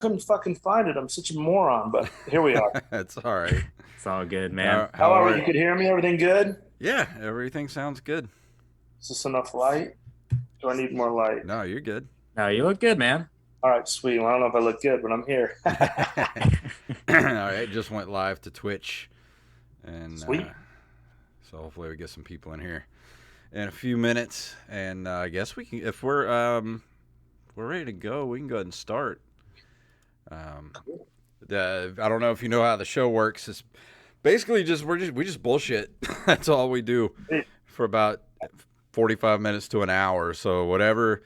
couldn't fucking find it. I'm such a moron, but here we are. That's all right. It's all good, man. How How are we? are? You could hear me? Everything good? Yeah, everything sounds good. Is this enough light? Do I need more light? No, you're good. No, you look good, man. All right, sweet. Well, I don't know if I look good, but I'm here. All right, just went live to Twitch, and Sweet. so hopefully we get some people in here in a few minutes. And I guess we can, if we're ready to go, we can go ahead and start. Um, I don't know if you know how the show works. It's basically we just bullshit. That's all we do for about 45 minutes to an hour. So whatever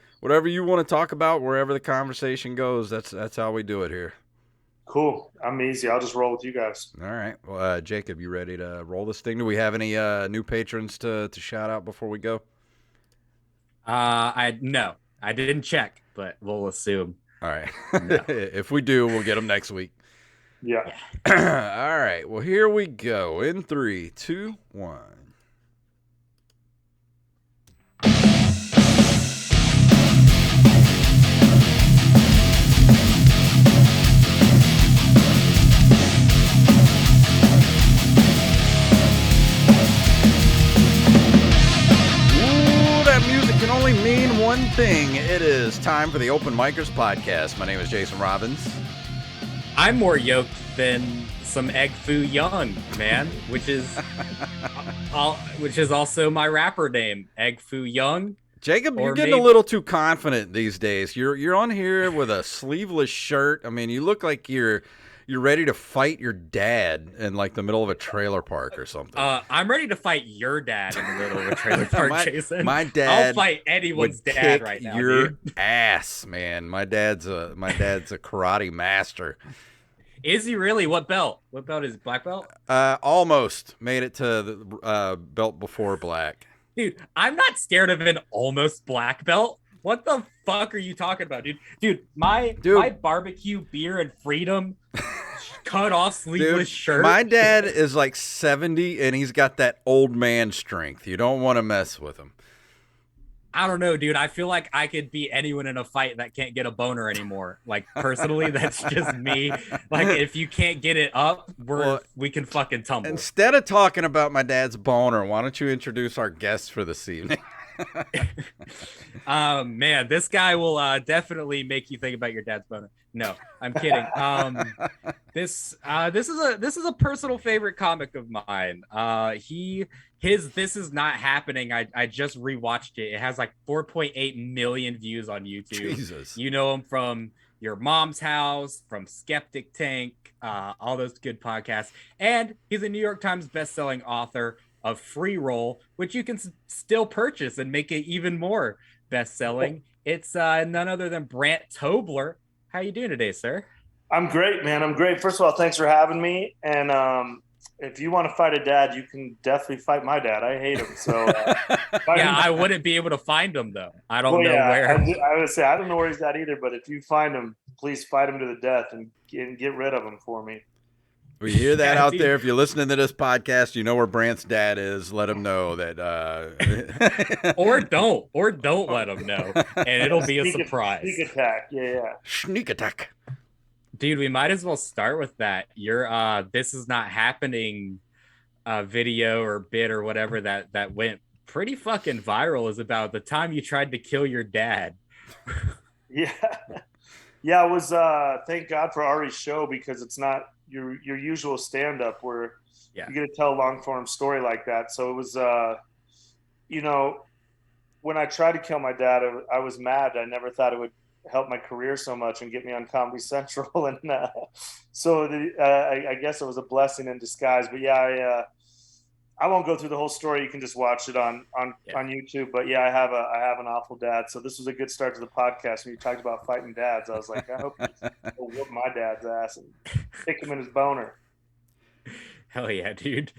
you want to talk about, wherever the conversation goes, that's how we do it here. Cool. I'm easy. I'll just roll with you guys. All right. Well, Jacob, you ready to roll this thing? Do we have any new patrons to shout out before we go? I didn't check, but we'll assume. All right. No. If we do, we'll get them next week. Yeah. All right. Well, here we go. In 3, 2, 1. Can only mean one thing. It is time for the Open Micers podcast. My name is Jason Robbins. I'm more yoked than some Egg Foo Young, man, which is also my rapper name, Egg Foo Young. Jacob, you're getting a little too confident these days. You're on here with a sleeveless shirt. I mean, you look like you're ready to fight your dad in like the middle of a trailer park or something. I'm ready to fight your dad in the middle of a trailer park, Jason. My dad. I'll fight anyone's would dad kick right now. Your dude. ass, man. My dad's a karate master. Is he really? What belt? What belt is black belt? Almost made it to the belt before black. Dude, I'm not scared of an almost black belt. What the fuck are you talking about, dude? Dude, my barbecue beer and freedom cut off sleeveless shirt. My dad is like 70 and he's got that old man strength. You don't want to mess with him. I don't know, dude. I feel like I could beat anyone in a fight that can't get a boner anymore. Like, personally, that's just me. Like, if you can't get it up, we can fucking tumble. Instead of talking about my dad's boner, why don't you introduce our guest for this evening? Man, this guy will definitely make you think about your dad's boner. No, I'm kidding. This is a personal favorite comic of mine. This is not happening. I just rewatched it. It has like 4.8 million views on YouTube. Jesus. You know him from Your Mom's House, from Skeptic Tank, all those good podcasts, and he's a New York Times bestselling author of Free Roll, which you can still purchase and make it even more best-selling. It's none other than Brandt Tobler. How you doing today, sir? I'm great, man. I'm great. First of all, thanks for having me. And if you want to fight a dad, you can definitely fight my dad. I hate him. So yeah, I wouldn't be able to find him though. I don't know where. I would say I don't know where he's at either. But if you find him, please fight him to the death and get rid of him for me. We hear that out there. If you're listening to this podcast, you know where Brandt's dad is. Let him know that. or don't let him know, and it'll be a surprise. Sneak attack, yeah. Sneak attack, dude. We might as well start with that. Your this is not happening. Video or bit or whatever that went pretty fucking viral is about the time you tried to kill your dad. Yeah. It was. Thank God for Ari's show because it's not your usual stand-up where you get to tell a long-form story like that. So it was, when I tried to kill my dad, I was mad. I never thought it would help my career so much and get me on Comedy Central. And I guess it was a blessing in disguise. But I won't go through the whole story. You can just watch it on YouTube. But I have an awful dad. So this was a good start to the podcast. When you talked about fighting dads, I was like, I hope he'll whoop my dad's ass and kick him in his boner. Hell yeah, dude.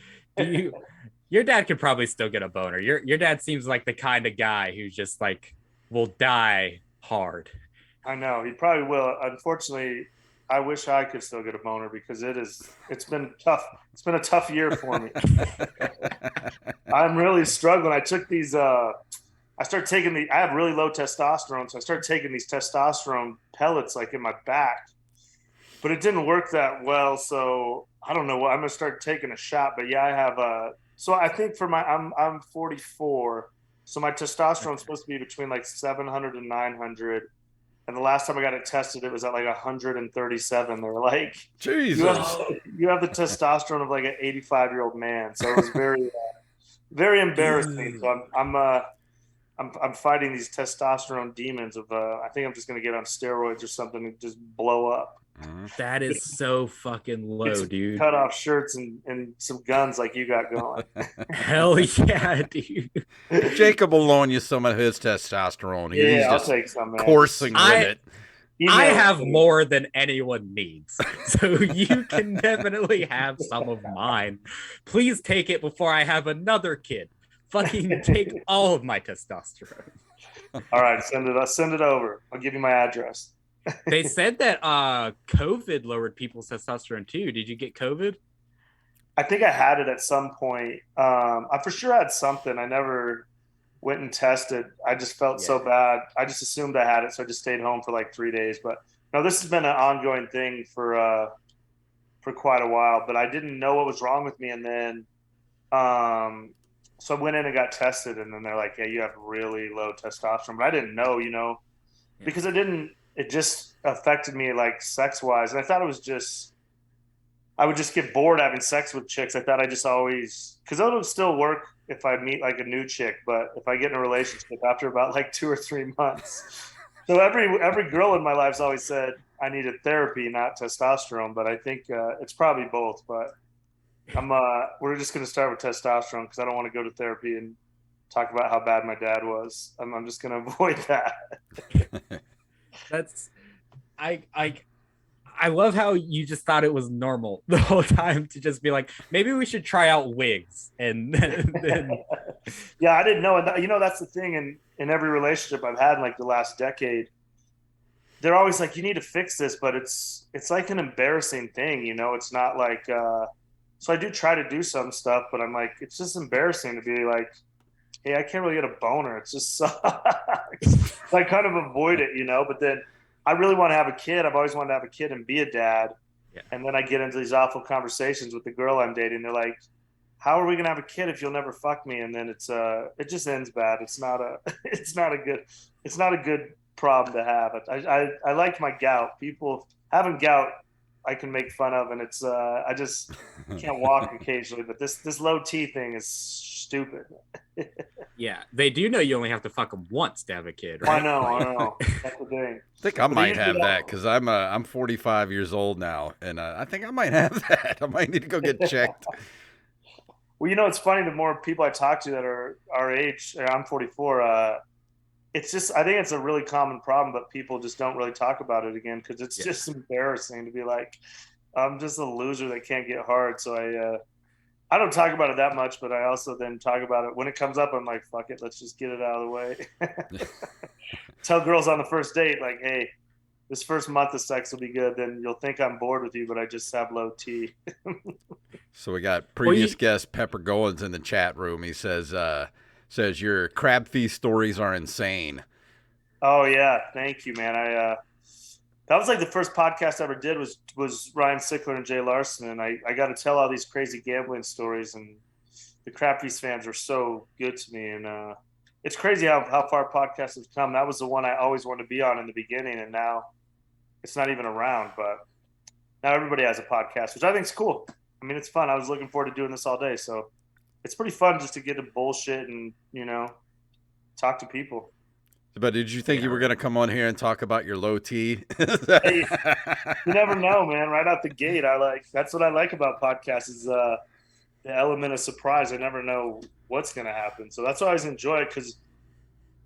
Your dad could probably still get a boner. Your dad seems like the kind of guy who's just like will die hard. I know he probably will. Unfortunately, I wish I could still get a boner because it's been tough. It's been a tough year for me. I'm really struggling. I took these, I have really low testosterone. So I started taking these testosterone pellets like in my back but it didn't work that well. So I don't know what I'm gonna start taking a shot. But yeah, I have so I think for I'm 44, so my testosterone's Okay. supposed to be between like 700 and 900. And the last time I got it tested, it was at like 137. They were like, you have Jesus. you have the testosterone of like an 85-year-old man. So it was very embarrassing. So Ew. I'm fighting these testosterone demons of I think I'm just gonna get on steroids or something and just blow up. Mhm. That is so fucking Get low, some dude. cut off shirts and some guns like you got going. Hell yeah, dude. Jacob will loan you some of his testosterone. He's Yeah, I'll just take some, man. coursing with I it. I Email have it to me. more than anyone needs. So you can definitely have some of mine. Please take it before I have another kid. Fucking take all of my testosterone. All right, send it over. I'll give you my address. They said that COVID lowered people's testosterone too. Did you get COVID? I think I had it at some point. I for sure had something. I never went and tested. I just felt Yeah. so bad. I just assumed I had it, so I just stayed home for like 3 days. But no, this has been an ongoing thing for quite a while. But I didn't know what was wrong with me, and then so I went in and got tested, and then they're like, "Yeah, you have really low testosterone." But I didn't know, Yeah. because it didn't. It just affected me like sex wise, and I thought it was just I would just get bored having sex with chicks. I thought I just always because it would still work if I meet like a new chick, but if I get in a relationship after about like 2 or 3 months. So every girl in my life's always said I needed therapy, not testosterone. But I think it's probably both. But we're just gonna start with testosterone because I don't want to go to therapy and talk about how bad my dad was. I'm just gonna avoid that. That's I love how you just thought it was normal the whole time to just be like, maybe we should try out wigs. And then Yeah, I didn't know. And that's the thing in every relationship I've had in like the last decade. They're always like, you need to fix this, but it's like an embarrassing thing. It's not like. So I do try to do some stuff, but I'm like, it's just embarrassing to be like, hey, I can't really get a boner. It just sucks. So I kind of avoid it, But then I really want to have a kid. I've always wanted to have a kid and be a dad. yeah. And then I get into these awful conversations with the girl I'm dating. They're like, how are we gonna have a kid if you'll never fuck me? And then it just ends bad. It's not a it's not a good problem to have. I like my gout. People having gout I can make fun of, and it's I just can't walk occasionally. But this low T thing is stupid. Yeah, they do know you only have to fuck them once to have a kid, I right? know. That's the thing. I think I might usually have don't. that because I'm 45 years old now, and I think I might have that. I might need to go get checked. Well, it's funny. The more people I talk to that are our age, I'm 44. It's just I think it's a really common problem, but people just don't really talk about it again because it's Yeah. just embarrassing to be like, I'm just a loser that can't get hard. So I don't talk about it that much, but I also then talk about it when it comes up. I'm like, fuck it, let's just get it out of the way. Tell girls on the first date, like, hey, this first month of sex will be good. Then you'll think I'm bored with you, but I just have low T. So we got previous guest Pepper Goins in the chat room. He says your crab feast stories are insane. Oh yeah, thank you, man. That was like the first podcast I ever did was Ryan Sickler and Jay Larson, and I got to tell all these crazy gambling stories, and the Crab Feast fans were so good to me, and it's crazy how far podcasts have come. That was the one I always wanted to be on in the beginning, and now it's not even around. But now everybody has a podcast, which I think is cool. I mean, it's fun. I was looking forward to doing this all day, so it's pretty fun just to get to bullshit and talk to people. But did you think you were going to come on here and talk about your low T? Hey, you never know, man. Right out the gate, that's what I like about podcasts is the element of surprise. I never know what's going to happen, so that's why I always enjoy it because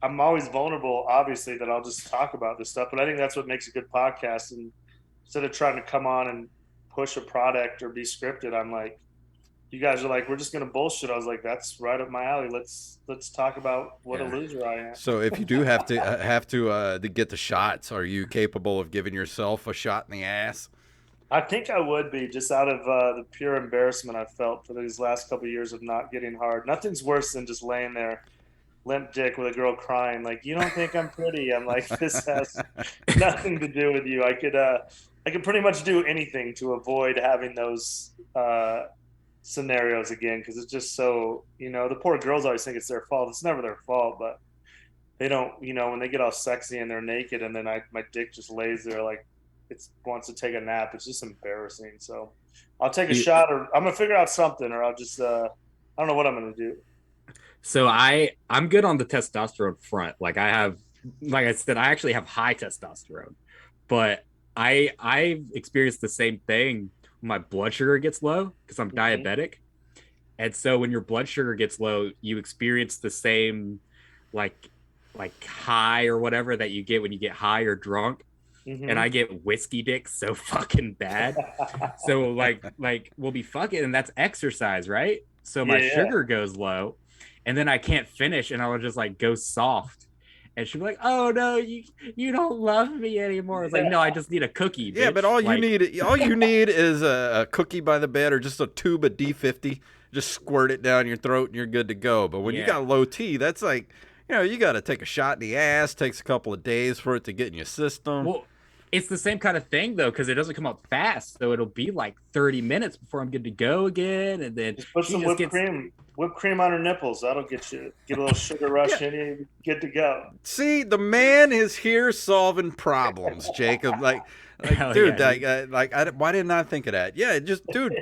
I'm always vulnerable. Obviously, that I'll just talk about this stuff, but I think that's what makes a good podcast. And instead of trying to come on and push a product or be scripted, I'm like, you guys are like, we're just gonna bullshit. I was like, that's right up my alley. Let's talk about what a loser I am. So if you do have to get the shots, are you capable of giving yourself a shot in the ass? I think I would be just out of the pure embarrassment I felt for these last couple of years of not getting hard. Nothing's worse than just laying there limp dick with a girl crying. Like, you don't think I'm pretty? I'm like, this has nothing to do with you. I could pretty much do anything to avoid having those scenarios again, because it's just so, the poor girls always think it's their fault. It's never their fault, but they don't, when they get all sexy and they're naked and then my dick just lays there like it wants to take a nap. It's just embarrassing. So I'll take a shot, or I'm gonna figure out something, or I'll just I don't know what I'm gonna do. So I'm good on the testosterone front. Like I said, I actually have high testosterone, but I experienced the same thing when my blood sugar gets low because I'm diabetic. And so when your blood sugar gets low, you experience the same like high or whatever that you get when you get high or drunk. And I get whiskey dick so fucking bad. So like we'll be fucking, and that's exercise, right? So my sugar goes low, and then I can't finish, and I'll just like go soft. And she'll be like, "Oh no, you don't love me anymore." It's like, no, I just need a cookie. Bitch. Yeah, but all you need is a cookie by the bed, or just a tube of D50. Just squirt it down your throat, and you're good to go. But when you got low T, that's like, you got to take a shot in the ass. Takes a couple of days for it to get in your system. Well, it's the same kind of thing though, because it doesn't come up fast, so it'll be like 30 minutes before I'm good to go again, and then just put some whipped cream on her nipples. That'll get a little sugar rush in you. Good to go. See, the man is here solving problems, Jacob. Like dude, why didn't I think of that? Yeah, just dude,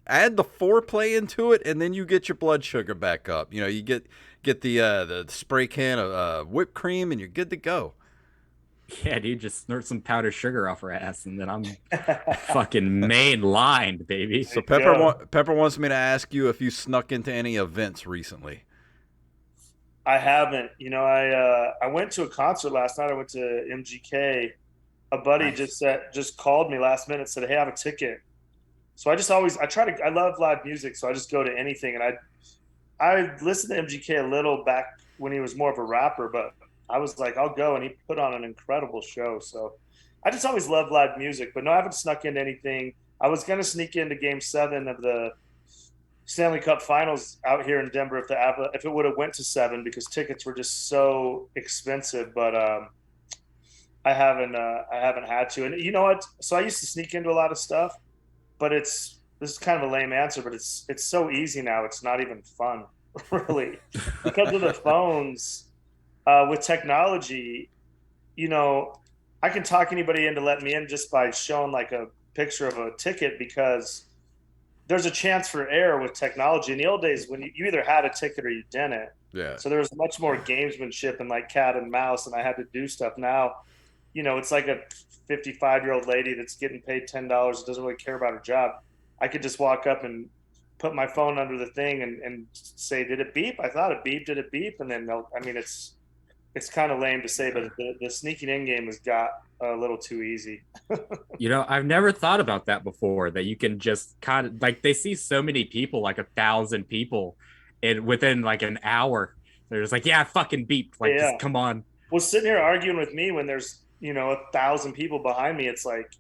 add the foreplay into it, and then you get your blood sugar back up. You get the spray can of whipped cream, and you're good to go. Yeah, dude, just snort some powdered sugar off her ass, and then I'm fucking mainlined, baby. So Pepper wants me to ask you if you snuck into any events recently. I haven't. I went to a concert last night. I went to MGK. A buddy just called me last minute, said, "Hey, I have a ticket." So I love live music, so I just go to anything. And I listened to MGK a little back when he was more of a rapper, but I was like, I'll go, and he put on an incredible show. So I just always loved live music, but no, I haven't snuck into anything. I was going to sneak into Game 7 of the Stanley Cup Finals out here in Denver if it would have went to 7, because tickets were just so expensive. But I haven't had to. And you know what? So I used to sneak into a lot of stuff, but this is kind of a lame answer, but it's so easy now. It's not even fun, really, because of the phones. With technology, I can talk anybody into letting me in just by showing like a picture of a ticket, because there's a chance for error with technology. In the old days, when you either had a ticket or you didn't. Yeah. So there was much more gamesmanship and like cat and mouse, and I had to do stuff. Now, it's like a 55-year-old lady that's getting paid $10 and doesn't really care about her job. I could just walk up and put my phone under the thing and say, "Did it beep? I thought it beeped. Did it beep?" And then it's kind of lame to say, but the sneaking in game has got a little too easy. I've never thought about that before, that you can just kind of like, they see so many people, like 1,000 people, and within like an hour, they're just like, yeah, I fucking beeped. Like, just come on. Well, sitting here arguing with me when there's, 1,000 people behind me, it's like,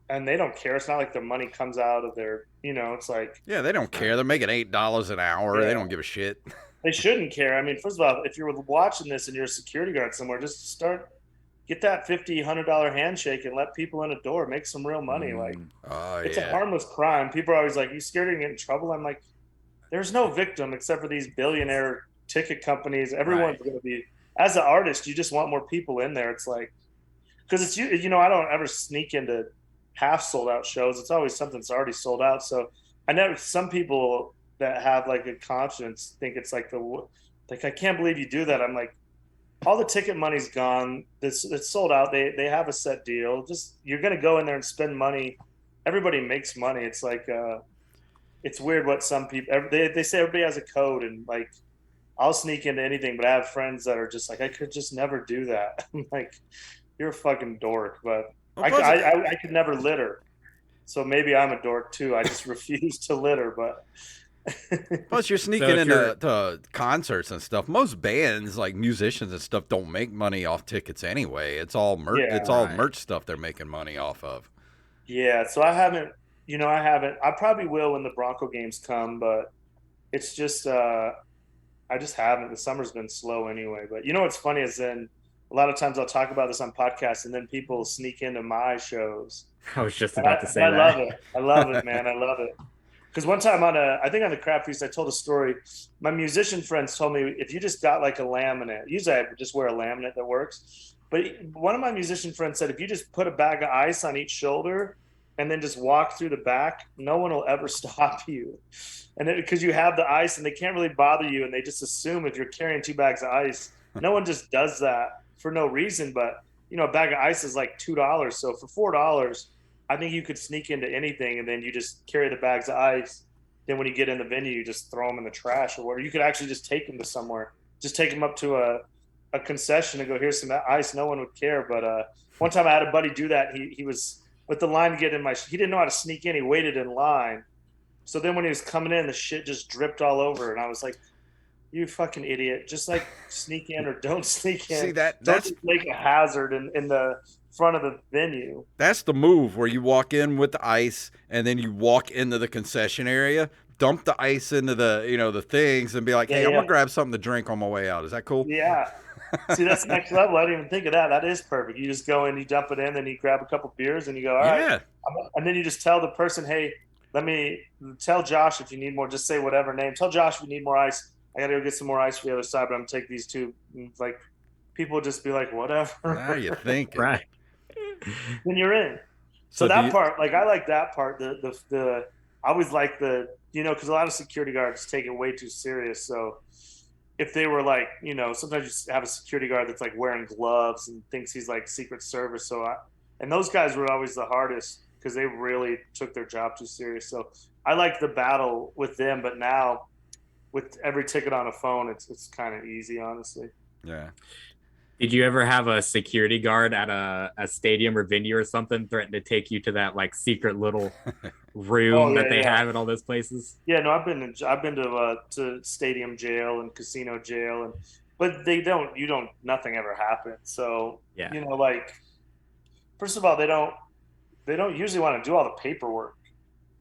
and they don't care. It's not like the money comes out of their, it's like. Yeah, they don't care. They're making $8 an hour. Yeah. They don't give a shit. They shouldn't care. I mean, first of all, if you're watching this and you're a security guard somewhere, just get that $50, $100 handshake and let people in a door, make some real money. It's a harmless crime. People are always like, "You scared to get in trouble?" I'm like, there's no victim except for these billionaire ticket companies. Everyone's going to be, as an artist, you just want more people in there. It's like, because it's, I don't ever sneak into half sold out shows. It's always something that's already sold out. So some people that have like a conscience think it's like I can't believe you do that. I'm like, all the ticket money's gone. It's sold out. They have a set deal. Just, you're going to go in there and spend money. Everybody makes money. It's like, it's weird what some people, they say everybody has a code, and like, I'll sneak into anything, but I have friends that are just like, I could just never do that. I'm like, you're a fucking dork, but I could never litter. So maybe I'm a dork too. I just refuse to litter, but. Plus, you're sneaking into concerts and stuff. Most bands, like musicians and stuff, don't make money off tickets anyway. It's all all merch stuff they're making money off of. Yeah, so I haven't. I probably will when the Bronco games come, but it's just I just haven't. The summer's been slow anyway. But you know what's funny is then a lot of times I'll talk about this on podcasts, and then people sneak into my shows. I was just And about to say I that. love it. I love it, man. I love it. Because one time I think on the Crap Feast, I told a story. My musician friends told me if you just got like a laminate, usually I just wear a laminate that works. But one of my musician friends said if you just put a bag of ice on each shoulder and then just walk through the back, no one will ever stop you. And because you have the ice and they can't really bother you, and they just assume if you're carrying 2 bags of ice, no one just does that for no reason. But a bag of ice is like $2, so for $4. I think you could sneak into anything, and then you just carry the bags of ice. Then when you get in the venue, you just throw them in the trash, or you could actually just take them to somewhere. Just take them up to a concession and go, here's some ice. No one would care. But one time I had a buddy do that. He was with the line to get in he didn't know how to sneak in. He waited in line. So then when he was coming in, the shit just dripped all over. And I was like, you fucking idiot. Just like sneak in or don't sneak in. See, don't that's That's the move, where you walk in with the ice and then you walk into the concession area, dump the ice into the things, and be like, hey, I'm gonna grab something to drink on my way out. Is that cool? Yeah. See, that's next level. I didn't even think of that. That is perfect. You just go in, you dump it in, then you grab a couple beers and you go, all right. And then you just tell the person, hey, tell Josh if you need more. Just say whatever name. Tell Josh if you need more ice. I got to go get some more ice for the other side, but I'm going to take these 2. And like, people just be like, whatever. Now you think. Right. Then you're in. So that part, like, I like that part. I always like because a lot of security guards take it way too serious. So if they were like, sometimes you have a security guard that's like wearing gloves and thinks he's like Secret Service. And those guys were always the hardest because they really took their job too serious. So I like the battle with them, but now with every ticket on a phone, it's kind of easy, honestly. Yeah. Did you ever have a security guard at a stadium or venue or something threaten to take you to that like secret little room that they have at all those places? Yeah, no, I've been to stadium jail and casino jail, but nothing ever happens. So yeah, like, first of all, they don't usually want to do all the paperwork.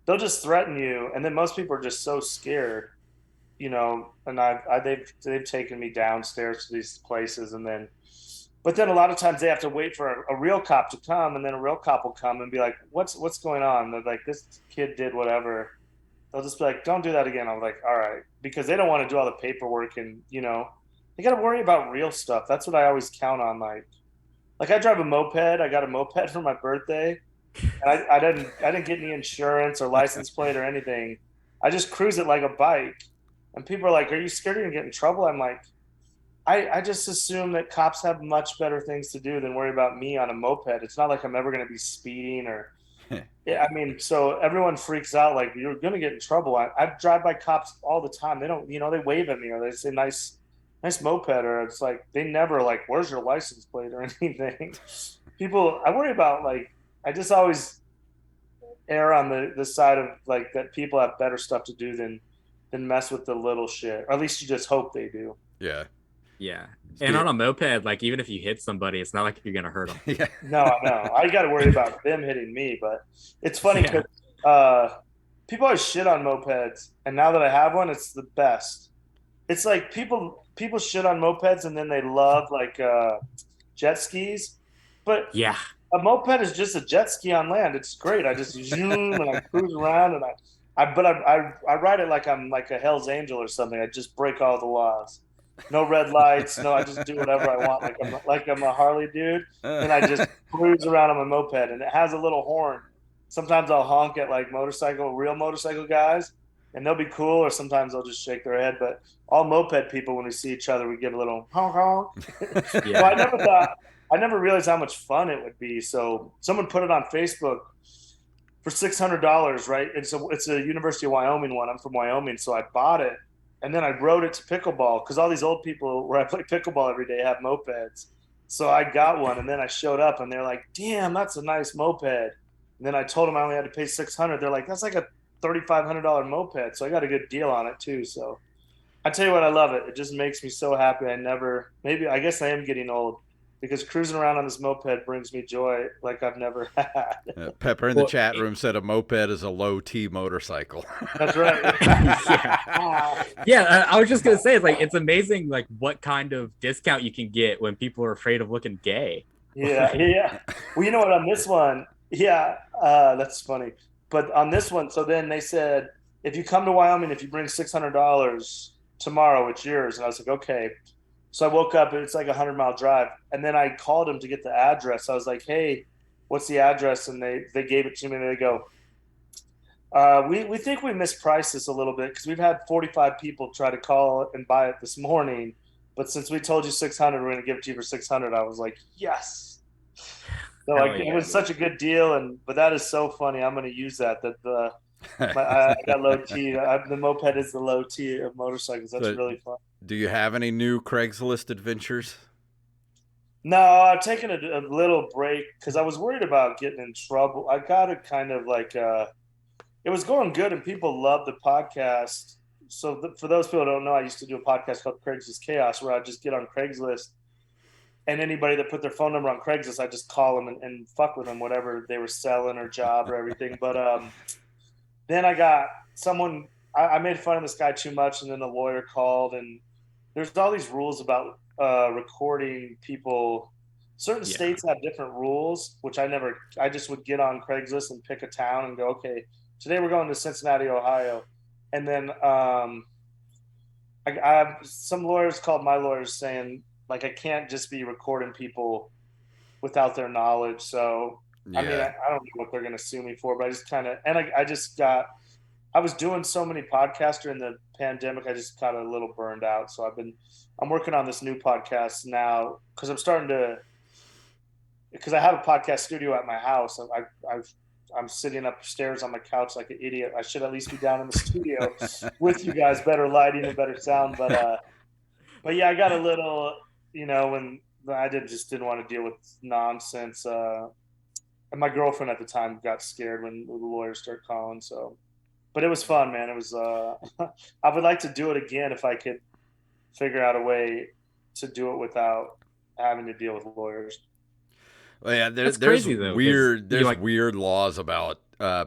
They'll just threaten you, and then most people are just so scared, and they've taken me downstairs to these places, but then a lot of times they have to wait for a real cop to come, and then a real cop will come and be like, what's going on? They're like, this kid did whatever. They'll just be like, don't do that again. I'm like, all right, because they don't want to do all the paperwork, and they got to worry about real stuff. That's what I always count on. Like I drive a moped. I got a moped for my birthday, and I didn't get any insurance or license plate or anything. I just cruise it like a bike. And people are like, are you scared you're going to get in trouble? I'm like, I just assume that cops have much better things to do than worry about me on a moped. It's not like I'm ever going to be speeding or so everyone freaks out like, you're going to get in trouble. I drive by cops all the time. They don't, they wave at me or they say nice moped, or it's like, they never like, where's your license plate or anything. People, I worry about I just always err on the side of like that people have better stuff to do than mess with the little shit, or at least you just hope they do. Yeah. And on a moped, like even if you hit somebody, it's not like you're gonna hurt them. Yeah. No, I got to worry about them hitting me. But it's funny because people always shit on mopeds, and now that I have one, it's the best. It's like people shit on mopeds, and then they love like jet skis, but yeah, a moped is just a jet ski on land. It's great. I just zoom and I cruise around, and I ride it like I'm like a Hell's Angel or something. I just break all the laws. No red lights. No, I just do whatever I want. Like I'm a Harley dude, and I just cruise around on my moped. And it has a little horn. Sometimes I'll honk at like real motorcycle guys, and they'll be cool. Or sometimes they'll just shake their head. But all moped people, when we see each other, we give a little honk honk. Yeah. So I never realized how much fun it would be. So someone put it on Facebook for $600, right? And so it's a University of Wyoming one. I'm from Wyoming, so I bought it, and then I rode it to pickleball because all these old people where I play pickleball every day have mopeds. So I got one, and then I showed up, and they're like, "Damn, that's a nice moped." And then I told them I only had to pay $600. They're like, "That's like a $3,500 moped." So I got a good deal on it too. So I tell you what, I love it. It just makes me so happy. I guess I am getting old. because cruising around on this moped brings me joy like I've never had. Pepper in the chat room said a moped is a low T motorcycle. That's right. Yeah. I was just gonna say, like, it's amazing, like, what kind of discount you can get when people are afraid of looking gay. Yeah. Well, you know what? On this one, that's funny. But on this one, so then they said, if you come to Wyoming, if you bring $600 tomorrow, it's yours. And I was like, okay. So I woke up, it's like a 100-mile drive. And then I called them to get the address. I was like, hey, what's the address? And they gave it to me. And they go, we think we mispriced this a little bit because we've had 45 people try to call and buy it this morning. But since we told you 600, we're going to give it to you for 600. I was like, yes. So like, it was such a good deal. But that is so funny. I'm going to use that I got low T. The moped is the low T of motorcycles. That's really fun. Do you have any new Craigslist adventures? No, I've taken a little break because I was worried about getting in trouble. I got to kind of like, it was going good and people loved the podcast. So for those people who don't know, I used to do a podcast called Craigslist Chaos where I just get on Craigslist and anybody that put their phone number on Craigslist, I just call them and fuck with them, whatever they were selling or job or everything. But then I got someone, I made fun of this guy too much, and then the lawyer called, and there's all these rules about recording people. Certain states have different rules, which I just would get on Craigslist and pick a town and go, okay, today we're going to Cincinnati, Ohio. And then I have some lawyers called my lawyers saying, like, I can't just be recording people without their knowledge. So I mean, I don't know what they're going to sue me for, but I just kind of, and I was doing so many podcasts during the pandemic. I just got a little burned out. So I'm working on this new podcast now because because I have a podcast studio at my house. I'm sitting upstairs on my couch like an idiot. I should at least be down in the studio with you guys, better lighting and better sound. But yeah, I got a little, when I just didn't want to deal with nonsense. And my girlfriend at the time got scared when the lawyers started calling. So, but it was fun, man. It was, I would like to do it again if I could figure out a way to do it without having to deal with lawyers. Well, yeah, there's crazy, though, weird laws about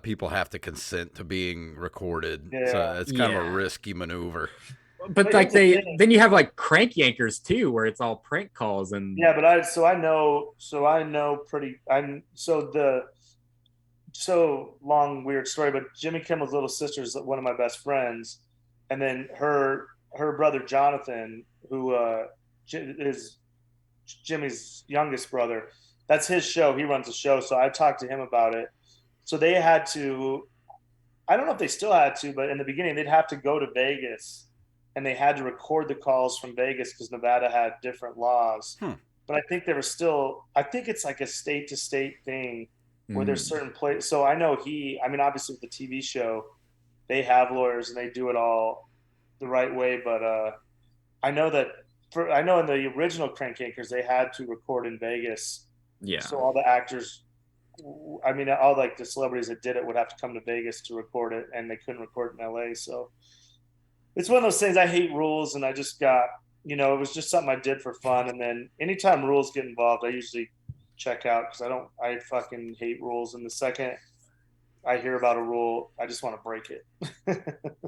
people have to consent to being recorded. Yeah. So it's kind of a risky maneuver. But like then you have like crank yankers too, where it's all prank calls and long weird story. But Jimmy Kimmel's little sister is one of my best friends, and then her brother Jonathan, who is Jimmy's youngest brother. That's his show. He runs the show. So I talked to him about it. So they had to, I don't know if they still had to, but in the beginning they'd have to go to Vegas and they had to record the calls from Vegas because Nevada had different laws. But I think I think it's like a state to state thing where there's certain places. So I know obviously with the TV show, they have lawyers and they do it all the right way. But I know in the original Crank Yankers, they had to record in Vegas. Yeah. So all the actors, all like the celebrities that did it would have to come to Vegas to record it, and they couldn't record in LA. So it's one of those things. I hate rules, and I just got, it was just something I did for fun. And then anytime rules get involved, I usually check out because I fucking hate rules. And the second I hear about a rule, I just want to break it.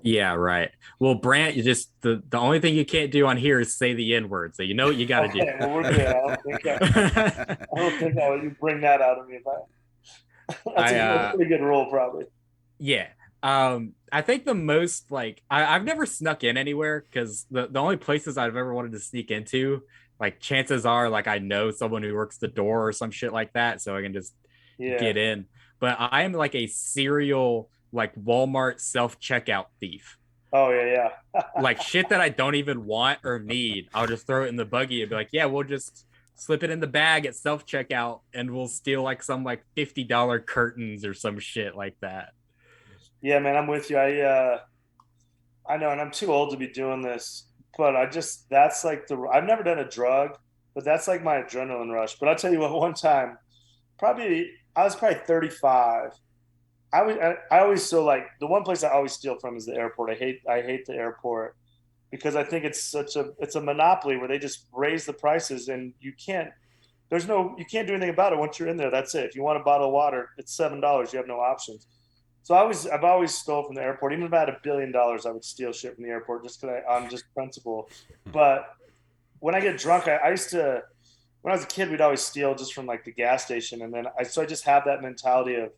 Yeah, right. Well, Brandt, you just the only thing you can't do on here is say the N-word. So you know what you got to do. Well, we're good. I don't think you bring that out of me. That's a pretty good rule, probably. Yeah. I think the most I've never snuck in anywhere because the only places I've ever wanted to sneak into, like chances are like I know someone who works the door or some shit like that, so I can just get in. But I am like a serial like Walmart self-checkout thief. Oh yeah. Like shit that I don't even want or need, I'll just throw it in the buggy and be like, yeah, we'll just slip it in the bag at self-checkout and we'll steal like some like $50 curtains or some shit like that. Yeah, man, I'm with you. I know, and I'm too old to be doing this, but that's like I've never done a drug, but that's like my adrenaline rush. But I'll tell you what, one time, I was probably 35. I always still like the one place I always steal from is the airport. I hate the airport because I think it's a monopoly where they just raise the prices and you can't you can't do anything about it once you're in there. That's it. If you want a bottle of water, it's $7. You have no options. So I've always stole from the airport. Even if I had $1 billion, I would steal shit from the airport just because I'm just principle. But when I get drunk, I used to, when I was a kid, we'd always steal just from like the gas station. And then I just have that mentality of,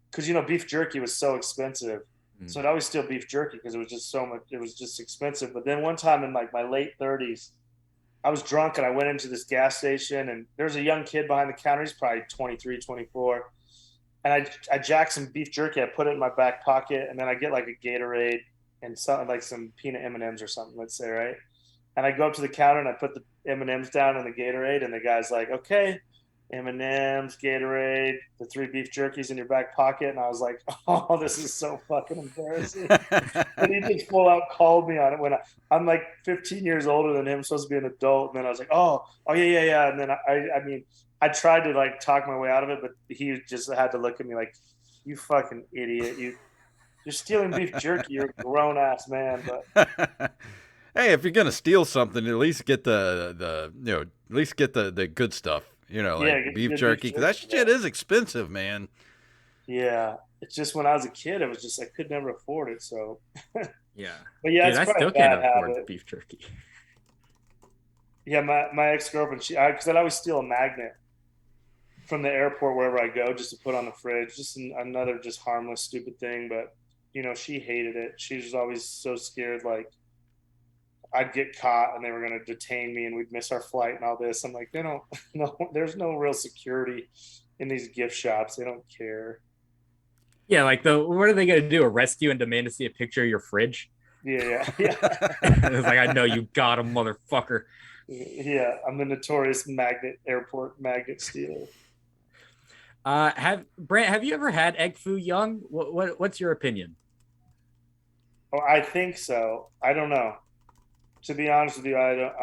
because, beef jerky was so expensive. So I'd always steal beef jerky because it was just so much, it was just expensive. But then one time in like my late 30s, I was drunk and I went into this gas station and there's a young kid behind the counter. He's probably 23, 24. And I jacked some beef jerky. I put it in my back pocket, and then I get like a Gatorade and something like some peanut M&Ms or something, let's say, right? And I go up to the counter and I put the M&Ms down in the Gatorade, and the guy's like, "Okay, M&Ms, Gatorade, the 3 beef jerkies in your back pocket." And I was like, "Oh, this is so fucking embarrassing." And he just full out called me on it when I'm like 15 years older than him, supposed to be an adult. And then I was like, "Oh, yeah." And then I mean, I tried to like talk my way out of it, but he just had to look at me like, "You fucking idiot! You're stealing beef jerky. You're a grown ass man." But hey, if you're gonna steal something, at least get the good stuff. Like beef jerky, because that shit is expensive, man. Yeah, it's just when I was a kid, it was just I could never afford it. So yeah, but yeah, dude, I still can't afford beef jerky. Yeah, my ex-girlfriend, because I'd always steal a magnet from the airport wherever I go just to put on the fridge. Just another just harmless, stupid thing. But, she hated it. She was always so scared, like, I'd get caught and they were going to detain me and we'd miss our flight and all this. I'm like, no, there's no real security in these gift shops. They don't care. Yeah, like what are they going to do? Arrest you and demand to see a picture of your fridge? Yeah. It's like, I know you got him, motherfucker. Yeah, I'm the notorious airport magnet stealer. Brandt, have you ever had egg foo young? What's your opinion? Oh, I think so. I don't know. To be honest with you, I don't.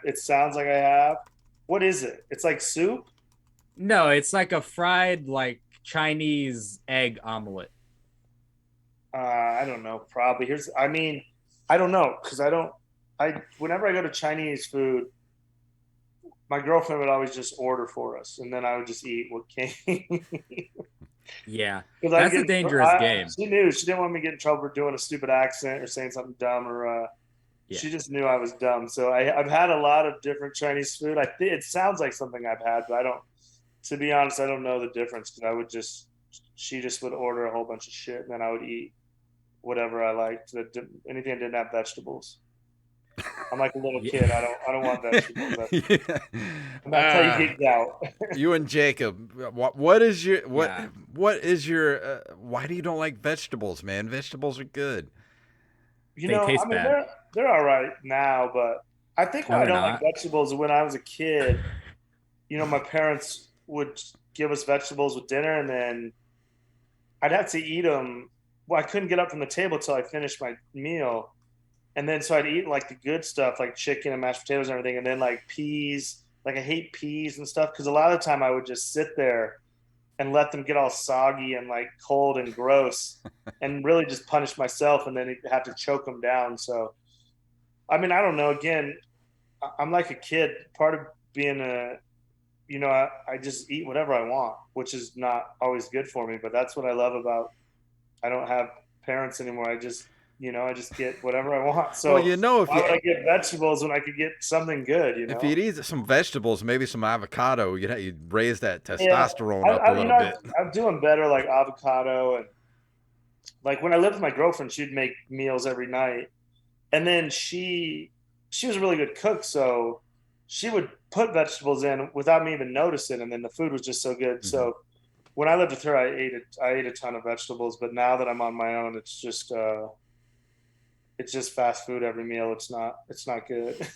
It sounds like I have. What is it? It's like soup? No, it's like a fried like Chinese egg omelet. I don't know. Probably. I don't know because whenever I go to Chinese food, my girlfriend would always just order for us, and then I would just eat what came. Yeah, that's a dangerous game. She knew she didn't want me to get in trouble for doing a stupid accent or saying something dumb, or she just knew I was dumb. So I've had a lot of different Chinese food. It sounds like something I've had, but I don't. To be honest, I don't know the difference because she just would order a whole bunch of shit, and then I would eat whatever I liked. Anything that didn't have vegetables. I'm like a little kid. I don't want vegetables. Yeah. That's how you get out. You and Jacob, what is your why do you don't like vegetables, man? Vegetables are good. They taste bad. They're all right now, but I think why I don't like vegetables is when I was a kid, my parents would give us vegetables with dinner, and then I'd have to eat them. Well, I couldn't get up from the table till I finished my meal. And then so I'd eat like the good stuff, like chicken and mashed potatoes and everything. And then like peas, like I hate peas and stuff. Cause a lot of the time I would just sit there and let them get all soggy and like cold and gross and really just punish myself and then have to choke them down. So, I mean, I don't know. Again, I'm like a kid. Part of being I just eat whatever I want, which is not always good for me, but that's what I love about, I don't have parents anymore. I just get whatever I want. So why would I get vegetables when I could get something good? If you'd eat some vegetables, maybe some avocado, you'd raise that testosterone up a little bit. I'm doing better, like avocado, and like when I lived with my girlfriend, she'd make meals every night, and then she was a really good cook, so she would put vegetables in without me even noticing, and then the food was just so good. Mm-hmm. So when I lived with her, I ate a ton of vegetables, but now that I'm on my own, it's just fast food every meal. It's not good.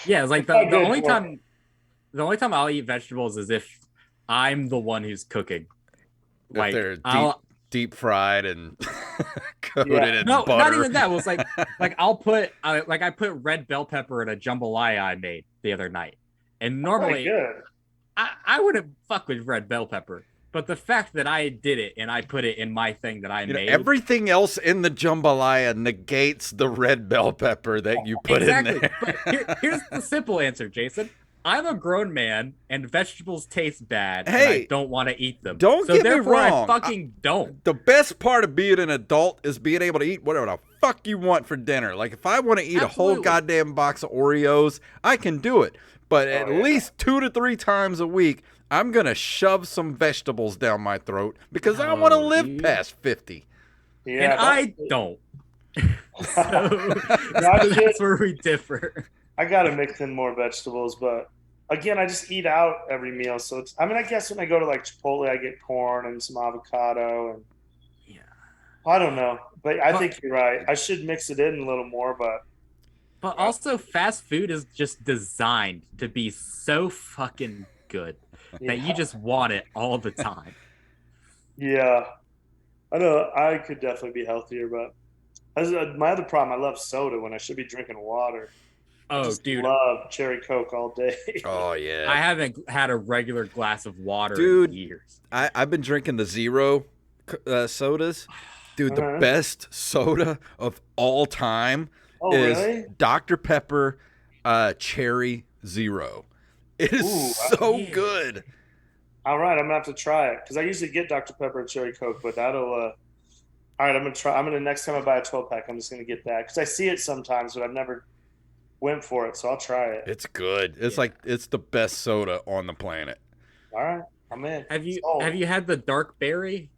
Yeah, it's like the only time I'll eat vegetables is if I'm the one who's cooking. If like they're deep fried and coated in butter. No, not even that. It was like I put red bell pepper in a jambalaya I made the other night. And normally I wouldn't fuck with red bell pepper. But the fact that I did it and I put it in my thing that I made. Everything else in the jambalaya negates the red bell pepper that you put in there. But here's the simple answer, Jason. I'm a grown man and vegetables taste bad and I Hey, don't want to eat them. don't So get me therefore wrong. I fucking don't. The best part of being an adult is being able to eat whatever the fuck you want for dinner. Like, if I want to eat a whole Absolutely. goddamn box of Oreos, I can do it. But at least 2 to 3 times a week, I'm going to shove some vegetables down my throat because I want to No, live dude. past 50. Yeah, And I don't. So that's where we differ. I gotta mix in more vegetables, but again, I just eat out every meal. So it's, I mean, I guess when I go to like Chipotle, I get corn and some avocado, and Yeah. I don't know, but I think you're right. I should mix it in a little more, But also, fast food is just designed to be so fucking good that you just want it all the time. yeah, I know I could definitely be healthier, but my other problem, I love soda when I should be drinking water. I Oh, just dude, love cherry Coke all day. Oh, yeah. I haven't had a regular glass of water Dude, in years. I've been drinking the Zero sodas. Dude, the best soda of all time is really? Dr. Pepper Cherry Zero. It is so good. All right, I'm gonna have to try it because I usually get Dr. Pepper and cherry Coke, but that'll. All right, I'm gonna try. I'm gonna next time I buy a 12 pack, I'm just gonna get that because I see it sometimes, but I've never went for it, so I'll try it. It's good. It's like it's the best soda on the planet. All right, I'm in. Have you had the dark berry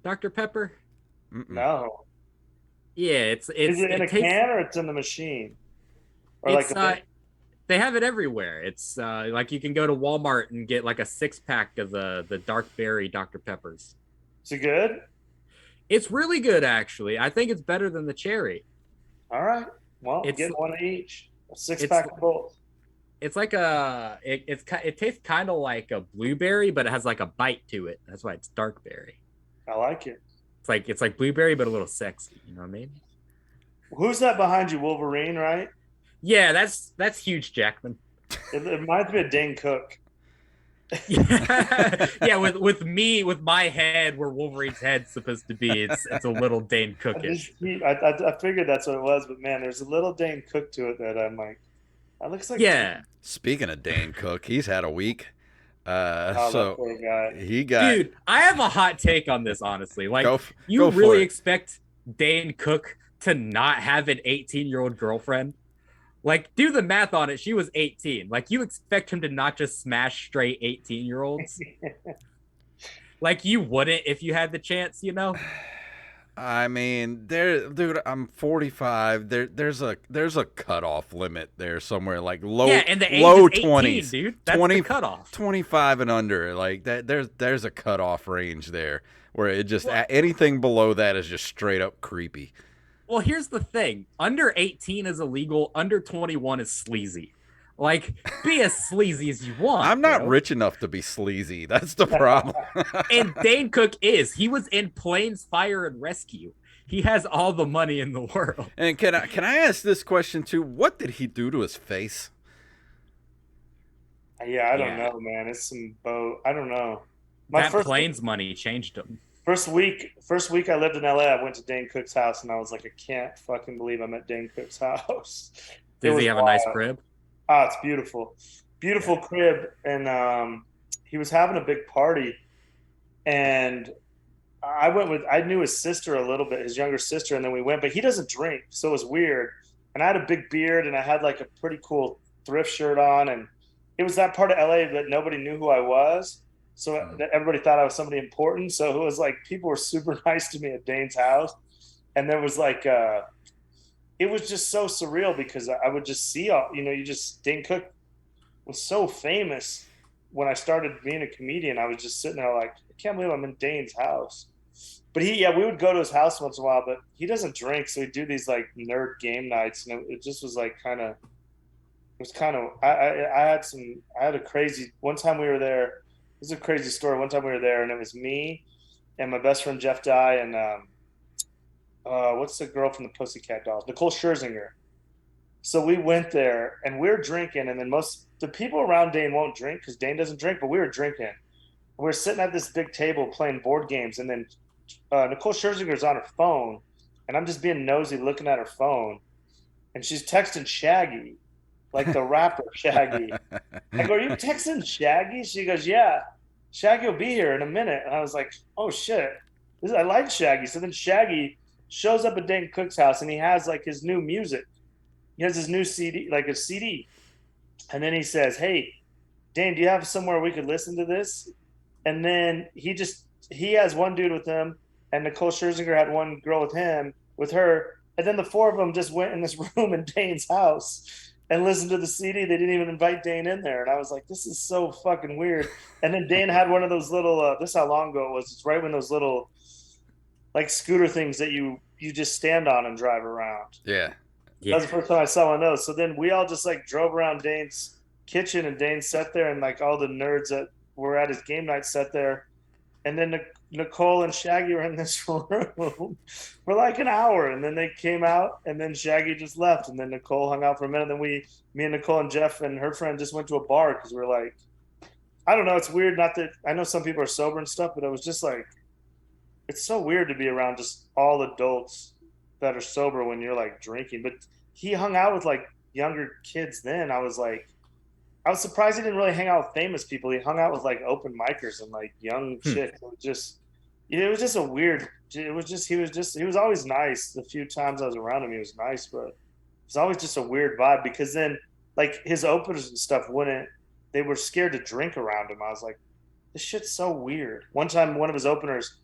Dr. Pepper? No. Yeah, it's Is it in a can or it's in the machine? Or it's they have it everywhere. It's like you can go to Walmart and get like a 6-pack of the dark berry Dr. Peppers. Is it good? It's really good, actually. I think it's better than the cherry. All right. Well, get one of each. A 6-pack of both. It's like it tastes kind of like a blueberry, but it has like a bite to it. That's why it's dark berry. I like it. It's like blueberry, but a little sexy. You know what I mean? Who's that behind you? Wolverine, right? Yeah, that's Hugh Jackman. It reminds me of Dane Cook. Yeah, with my head where Wolverine's head's supposed to be, it's a little Dane Cookish. I figured that's what it was, but man, there's a little Dane Cook to it that I'm like, that looks like. Yeah. Speaking of Dane Cook, he's had a week. So poor guy. He got. Dude, I have a hot take on this. Honestly, like, go you really expect Dane Cook to not have an 18-year-old girlfriend? Like, do the math on it. She was 18. Like, you expect him to not just smash straight 18-year-olds? Like, you wouldn't if you had the chance, you know? I mean, dude, I'm 45. There's a cutoff limit there somewhere, like low, and the age low is 18, 20s, dude. That's 20, the cutoff. 25 and under, like that. There's a cutoff range there where it just anything below that is just straight up creepy. Well, here's the thing. Under 18 is illegal. Under 21 is sleazy. Like, be as sleazy as you want. I'm not rich enough to be sleazy. That's the problem. And Dane Cook is. He was in Planes, Fire, and Rescue. He has all the money in the world. And can I ask this question too? What did he do to his face? Yeah, I don't know, man. It's some boat. I don't know. That Planes money changed him. First week I lived in LA, I went to Dane Cook's house and I was like, I can't fucking believe I'm at Dane Cook's house. Does he have a nice crib? Oh, it's beautiful. Beautiful crib. And he was having a big party. And I knew his sister a little bit, his younger sister, and then we went, but he doesn't drink, so it was weird. And I had a big beard and I had like a pretty cool thrift shirt on. And it was that part of LA that nobody knew who I was. So everybody thought I was somebody important. So it was like people were super nice to me at Dane's house. And there was like, it was just so surreal because I would just see, Dane Cook was so famous when I started being a comedian. I was just sitting there like, I can't believe I'm in Dane's house. But we would go to his house once in a while, but he doesn't drink. So he'd do these like nerd game nights. And it just was like I had a crazy, one time we were there. This is a crazy story. One time we were there, and it was me and my best friend Jeff Dye and what's the girl from the Pussycat Dolls? Nicole Scherzinger. So we went there, and we were drinking, and then the people around Dane won't drink because Dane doesn't drink, but we were drinking. We were sitting at this big table playing board games, and then Nicole Scherzinger's on her phone, and I'm just being nosy looking at her phone, and she's texting Shaggy. like the rapper Shaggy. I go, are you texting Shaggy? She goes, yeah, Shaggy will be here in a minute. And I was like, oh shit, I like Shaggy. So then Shaggy shows up at Dane Cook's house and he has like his new music. He has his new CD, like a CD. And then he says, hey, Dane, do you have somewhere we could listen to this? And then he has one dude with him, and Nicole Scherzinger had one girl with her, and then the four of them just went in this room in Dane's house and listened to the CD. They didn't even invite Dane in there, and I was like, this is so fucking weird. And then Dane had one of those little, this is how long ago it was. It's right when those little like scooter things that you just stand on and drive around. Yeah. That was the first time I saw one of those. So then we all just like drove around Dane's kitchen, and Dane sat there, and like all the nerds that were at his game night sat there. And then Nicole and Shaggy were in this room for like an hour, and then they came out, and then Shaggy just left, and then Nicole hung out for a minute. Then me and Nicole and Jeff and her friend just went to a bar because we're like, I don't know, it's weird. Not that I know some people are sober and stuff, but it was just like, it's so weird to be around just all adults that are sober when you're like drinking. But he hung out with like younger kids then. I was surprised he didn't really hang out with famous people. He hung out with like open micers and like young chicks. It was just a weird. He was always nice. The few times I was around him, he was nice, but it was always just a weird vibe because then like his openers and stuff they were scared to drink around him. I was like, this shit's so weird. One time, one of his openers,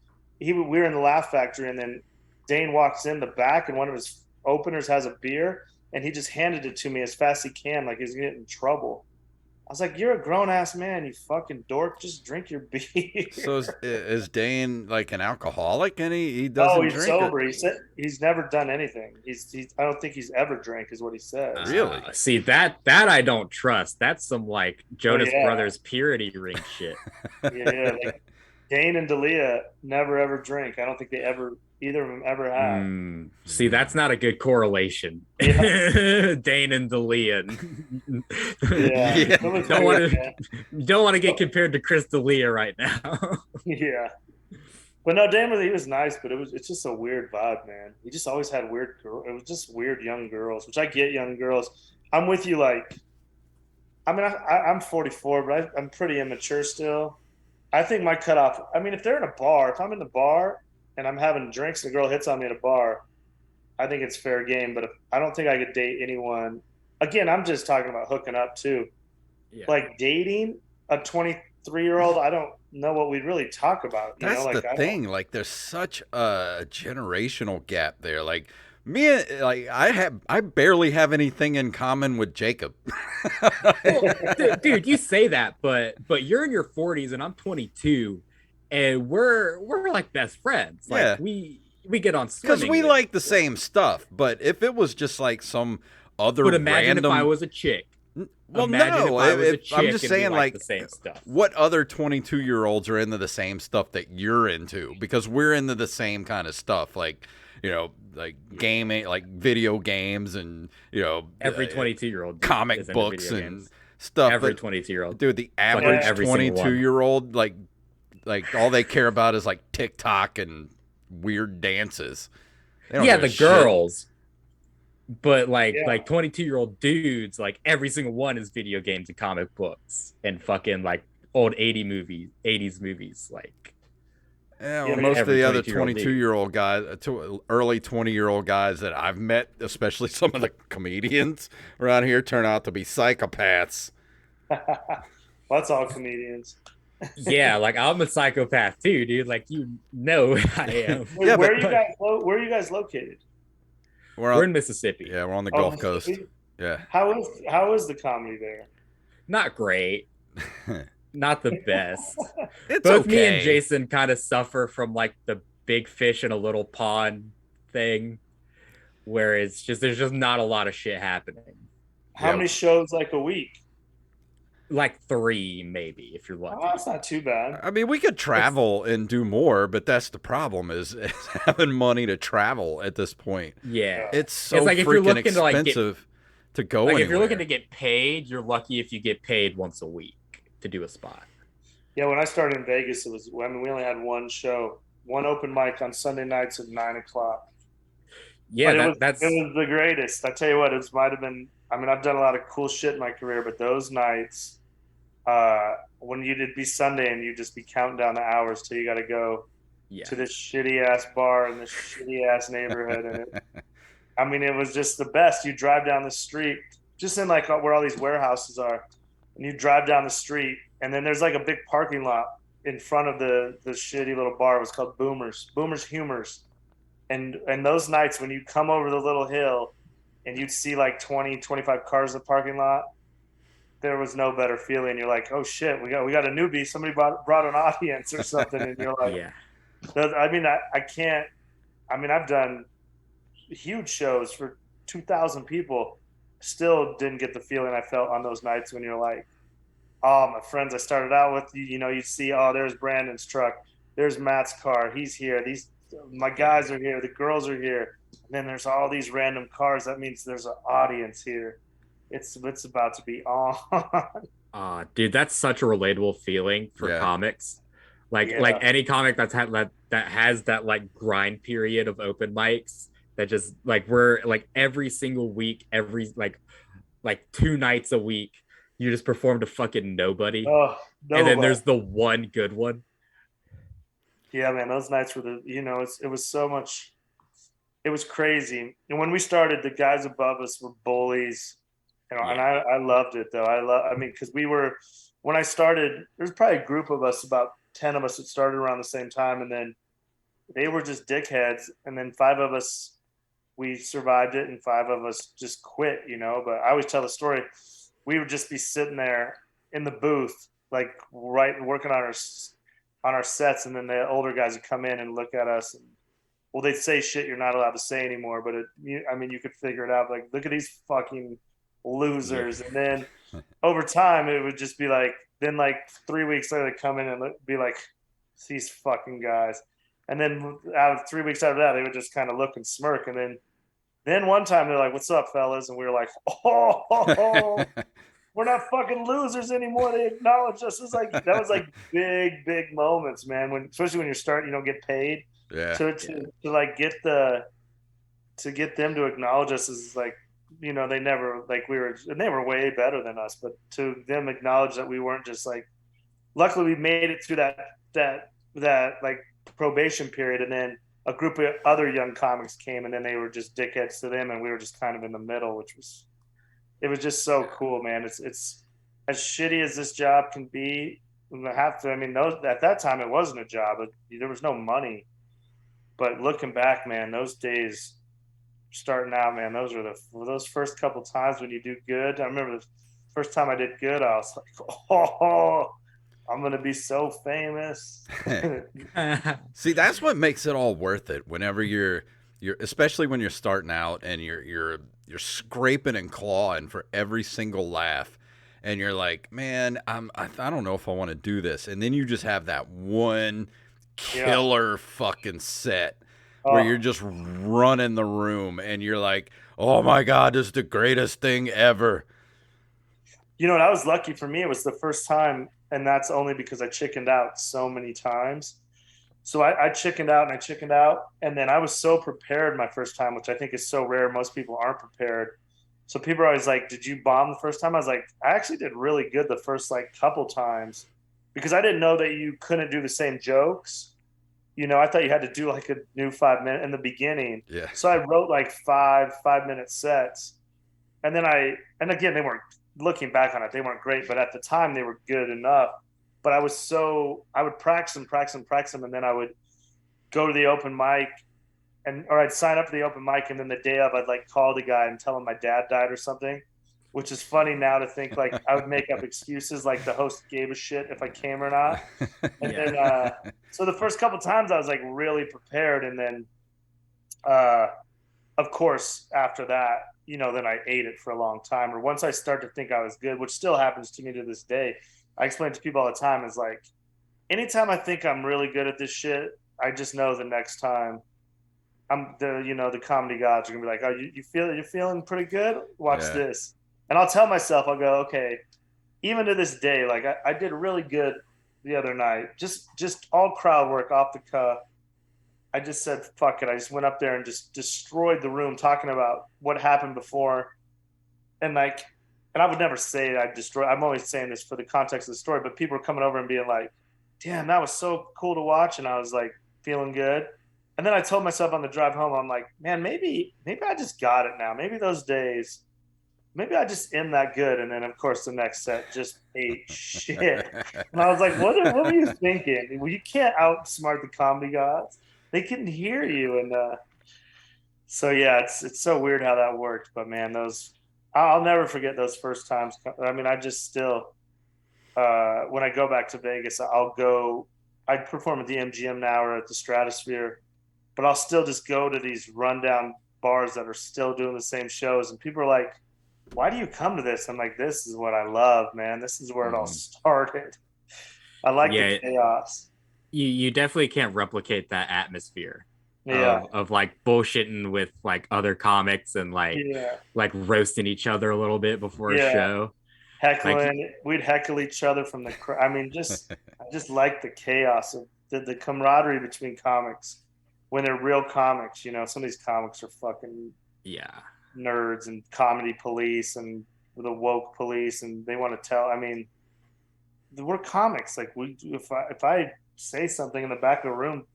we were in the Laugh Factory, and then Dane walks in the back, and one of his openers has a beer, and he just handed it to me as fast as he can, like he's getting in trouble. I was like, you're a grown-ass man, you fucking dork. Just drink your beer. So is Dane like an alcoholic and he doesn't drink? He's sober. He said he's never done anything. I don't think he's ever drank is what he said. Really? See, that I don't trust. That's some like Jonas Brothers purity ring shit. Yeah, like Dane and D'Elia never ever drink. I don't think either of them ever have. See, that's not a good correlation. Yeah. Dane and D'Elia. Yeah. Don't want to get compared to Chris D'Elia right now. Yeah. But no, Dane he was nice, but it's just a weird vibe, man. He just always had weird girls. It was just weird young girls, which I get young girls. I'm with you. Like, I mean, I'm 44, but I'm pretty immature still. I think my cutoff, I mean, if I'm in the bar and I'm having drinks and a girl hits on me at a bar, I think it's fair game. But I don't think I could date anyone. Again, I'm just talking about hooking up too. Yeah. Like dating a 23-year-old, I don't know what we'd really talk about. That's the thing. Like, there's such a generational gap there. Like, I barely have anything in common with Jacob. Well, dude, you say that, but you're in your 40s and I'm 22, and we're like best friends. Like, yeah. We get on swimming because we like the same stuff. But if it was just like some other imagine if I was a chick. Well, no, I'm just saying like the same stuff. What other 22-year-olds are into the same stuff that you're into? Because we're into the same kind of stuff, like, you know, like gaming, like video games, and, you know, every 22-year-old comic books and stuff. Every 22-year-old, dude, the average 22-year-old, like all they care about is like TikTok and weird dances. Yeah, the girls. But like 22-year-old dudes, like every single one is video games and comic books and fucking like old 80s movies. Like, yeah, well, most of the other 22-year-old guys, early 20-year-old guys that I've met, especially some of the comedians around here, turn out to be psychopaths. Well, that's all comedians. Yeah, like I'm a psychopath too, dude. Like, you know I am. Yeah, where are you guys located? We're in Mississippi. Yeah, we're on the Gulf Coast. Yeah. How is the comedy there? Not great. Not the best. It's Both okay. me and Jason kind of suffer from like the big fish in a little pond thing, where it's just there's just not a lot of shit happening. How many shows like a week? Like 3, maybe, if you're lucky. Oh, that's not too bad. I mean, we could travel and do more, but that's the problem is having money to travel at this point. Yeah. It's so like freaking expensive to go anywhere. If you're looking to get paid, you're lucky if you get paid once a week to do a spot. Yeah, when I started in Vegas, we only had one show, one open mic on Sunday nights at 9:00. Yeah, it was the greatest. I tell you what, it might have been I mean, I've done a lot of cool shit in my career, but those nights, when you'd be Sunday and you'd just be counting down the hours till you got to go Yeah. to this shitty ass bar in this shitty ass neighborhood, and I mean, it was just the best. You drive down the street, just in like where all these warehouses are, and you drive down the street, and then there's like a big parking lot in front of the shitty little bar. It was called Boomer's Humors, and those nights when you come over the little hill, and you'd see like 20, 25 cars in the parking lot, there was no better feeling. You're like, oh shit, we got a newbie. Somebody brought an audience or something, and you're like, Yeah. I mean, I can't. I mean, I've done huge shows for 2,000 people. Still didn't get the feeling I felt on those nights when you're like, oh, my friends I started out with, you know, you see, oh, there's Brandon's truck, there's Matt's car, he's here, my guys are here, the girls are here, and then there's all these random cars. That means there's an audience here. It's about to be on. Dude, that's such a relatable feeling for Yeah. comics. Like Yeah. like any comic that has that like grind period of open mics that just like we're like every single week, every like 2 nights a week, you just perform to fucking nobody. Oh, And then nobody. there's the one good one. Yeah, man, those nights were it was so much. It was crazy. And when we started, the guys above us were bullies, and I loved it though. I mean, because when I started, there's probably a group of us, about 10 of us that started around the same time, and then they were just dickheads, and then 5 of us, we survived it, and 5 of us just quit, you know. But I always tell the story. We would just be sitting there in the booth, like working on our sets, and then the older guys would come in and look at us, and well, they'd say shit you're not allowed to say anymore, but I mean, you could figure it out. Like, look at these fucking losers. Yeah. And then over time, it would just be like, then like 3 weeks later, they come in and be like, these fucking guys. And then out of 3 weeks after that, they would just kind of look and smirk. And then one time they're like, "What's up, fellas?" And we were like, "Oh, we're not fucking losers anymore." They acknowledge us. It's like, that was like big moments, man. Especially when you're starting, you don't get paid. Yeah. To like get them to acknowledge us is like, you know, they were way better than us, but to them acknowledge that we weren't just like, luckily we made it through that like probation period, and then a group of other young comics came, and then they were just dickheads to them, and we were just kind of in the middle, it was just so cool, man. It's as shitty as this job can be. I mean, at that time it wasn't a job. There was no money. But looking back, man, those days starting out, man, those first couple times when you do good. I remember the first time I did good, I was like, oh, I'm gonna be so famous. See, that's what makes it all worth it. Whenever you're especially when you're starting out and you're scraping and clawing for every single laugh, and you're like, man, I don't know if I want to do this, and then you just have that one killer fucking set where you're just running the room, and you're like, oh my god, this is the greatest thing ever. You know what? I was lucky. For me, it was the first time, and that's only because I chickened out so many times. So I chickened out, and then I was so prepared my first time, which I think is so rare. Most people aren't prepared. So people are always like, "Did you bomb the first time?" I was like, "I actually did really good the first like couple times," because I didn't know that you couldn't do the same jokes. You know, I thought you had to do like a new 5 minute in the beginning. Yeah. So I wrote like 5-minute sets, and again, they weren't, looking back on it, they weren't great, but at the time they were good enough. But I would practice them, and then I would go to the open mic, or I'd sign up for the open mic, and then the day of, I'd like call the guy and tell him my dad died or something, which is funny now to think like I would make up excuses like the host gave a shit if I came or not. And then so the first couple times I was like really prepared, and then of course after that, you know, then I ate it for a long time. Or once I start to think I was good, which still happens to me to this day, I explain to people all the time, is like, anytime I think I'm really good at this shit, I just know the next time the comedy gods are gonna be like, "Oh, you're feeling pretty good? Watch this." And I'll tell myself, I'll go, okay, even to this day, like I did really good the other night, just all crowd work off the cuff. I just said, fuck it. I just went up there and just destroyed the room talking about what happened before. and like, and I would never say I destroy. I'm always saying this for the context of the story, but people are coming over and being like, "Damn, that was so cool to watch," and I was like feeling good. And then I told myself on the drive home, I'm like, "Man, maybe I just got it now. Maybe those days, maybe I just am that good." And then of course the next set just ate shit, and I was like, "What were you thinking? Well, you can't outsmart the comedy gods. They can hear you." And so yeah, it's so weird how that worked, but man, those I'll never forget those first times. I mean, I just still when I go back to Vegas, I perform at the MGM now or at the Stratosphere, but I'll still just go to these rundown bars that are still doing the same shows, and people are like, "Why do you come to this?" I'm like, "This is what I love, man. This is where it all started. I like the Yeah, chaos." you definitely can't replicate that atmosphere Yeah, of like bullshitting with like other comics and yeah, like roasting each other a little bit before a yeah. show. Like, Heckling, we'd heckle each other from the. I mean, I just like the chaos of the camaraderie between comics when they're real comics. You know, some of these comics are fucking yeah, nerds and comedy police and the woke police, and they want to tell. I mean, we're comics. Like if I say something in the back of the room,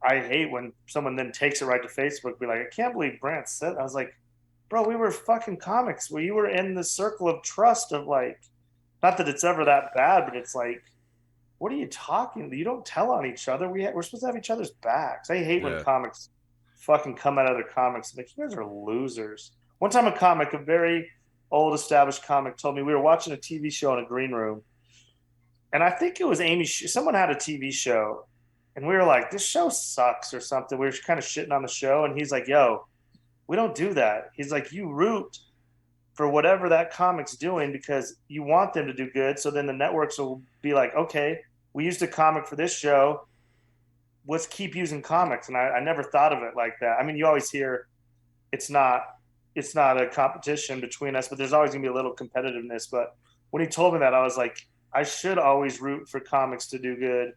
I hate when someone then takes it right to Facebook, be like, "I can't believe Brandt said that." I was like, "Bro, we were fucking comics. Where you were in the circle of trust of like, not that it's ever that bad, but it's like, what are you talking? You don't tell on each other. We're supposed to have each other's backs." I hate when Yeah. comics fucking come at other comics. Like, you guys are losers. One time, a very old established comic, told me we were watching a TV show in a green room, and I think it was Amy. Someone had a TV show, and we were like, "This show sucks" or something. We were kind of shitting on the show, and he's like, "Yo, we don't do that." He's like, "You root for whatever that comic's doing because you want them to do good. So then the networks will be like, okay, we used a comic for this show. Let's keep using comics." And I never thought of it like that. I mean, you always hear it's not it's not a competition between us, but there's always gonna be a little competitiveness. But when he told me that, I was like, I should always root for comics to do good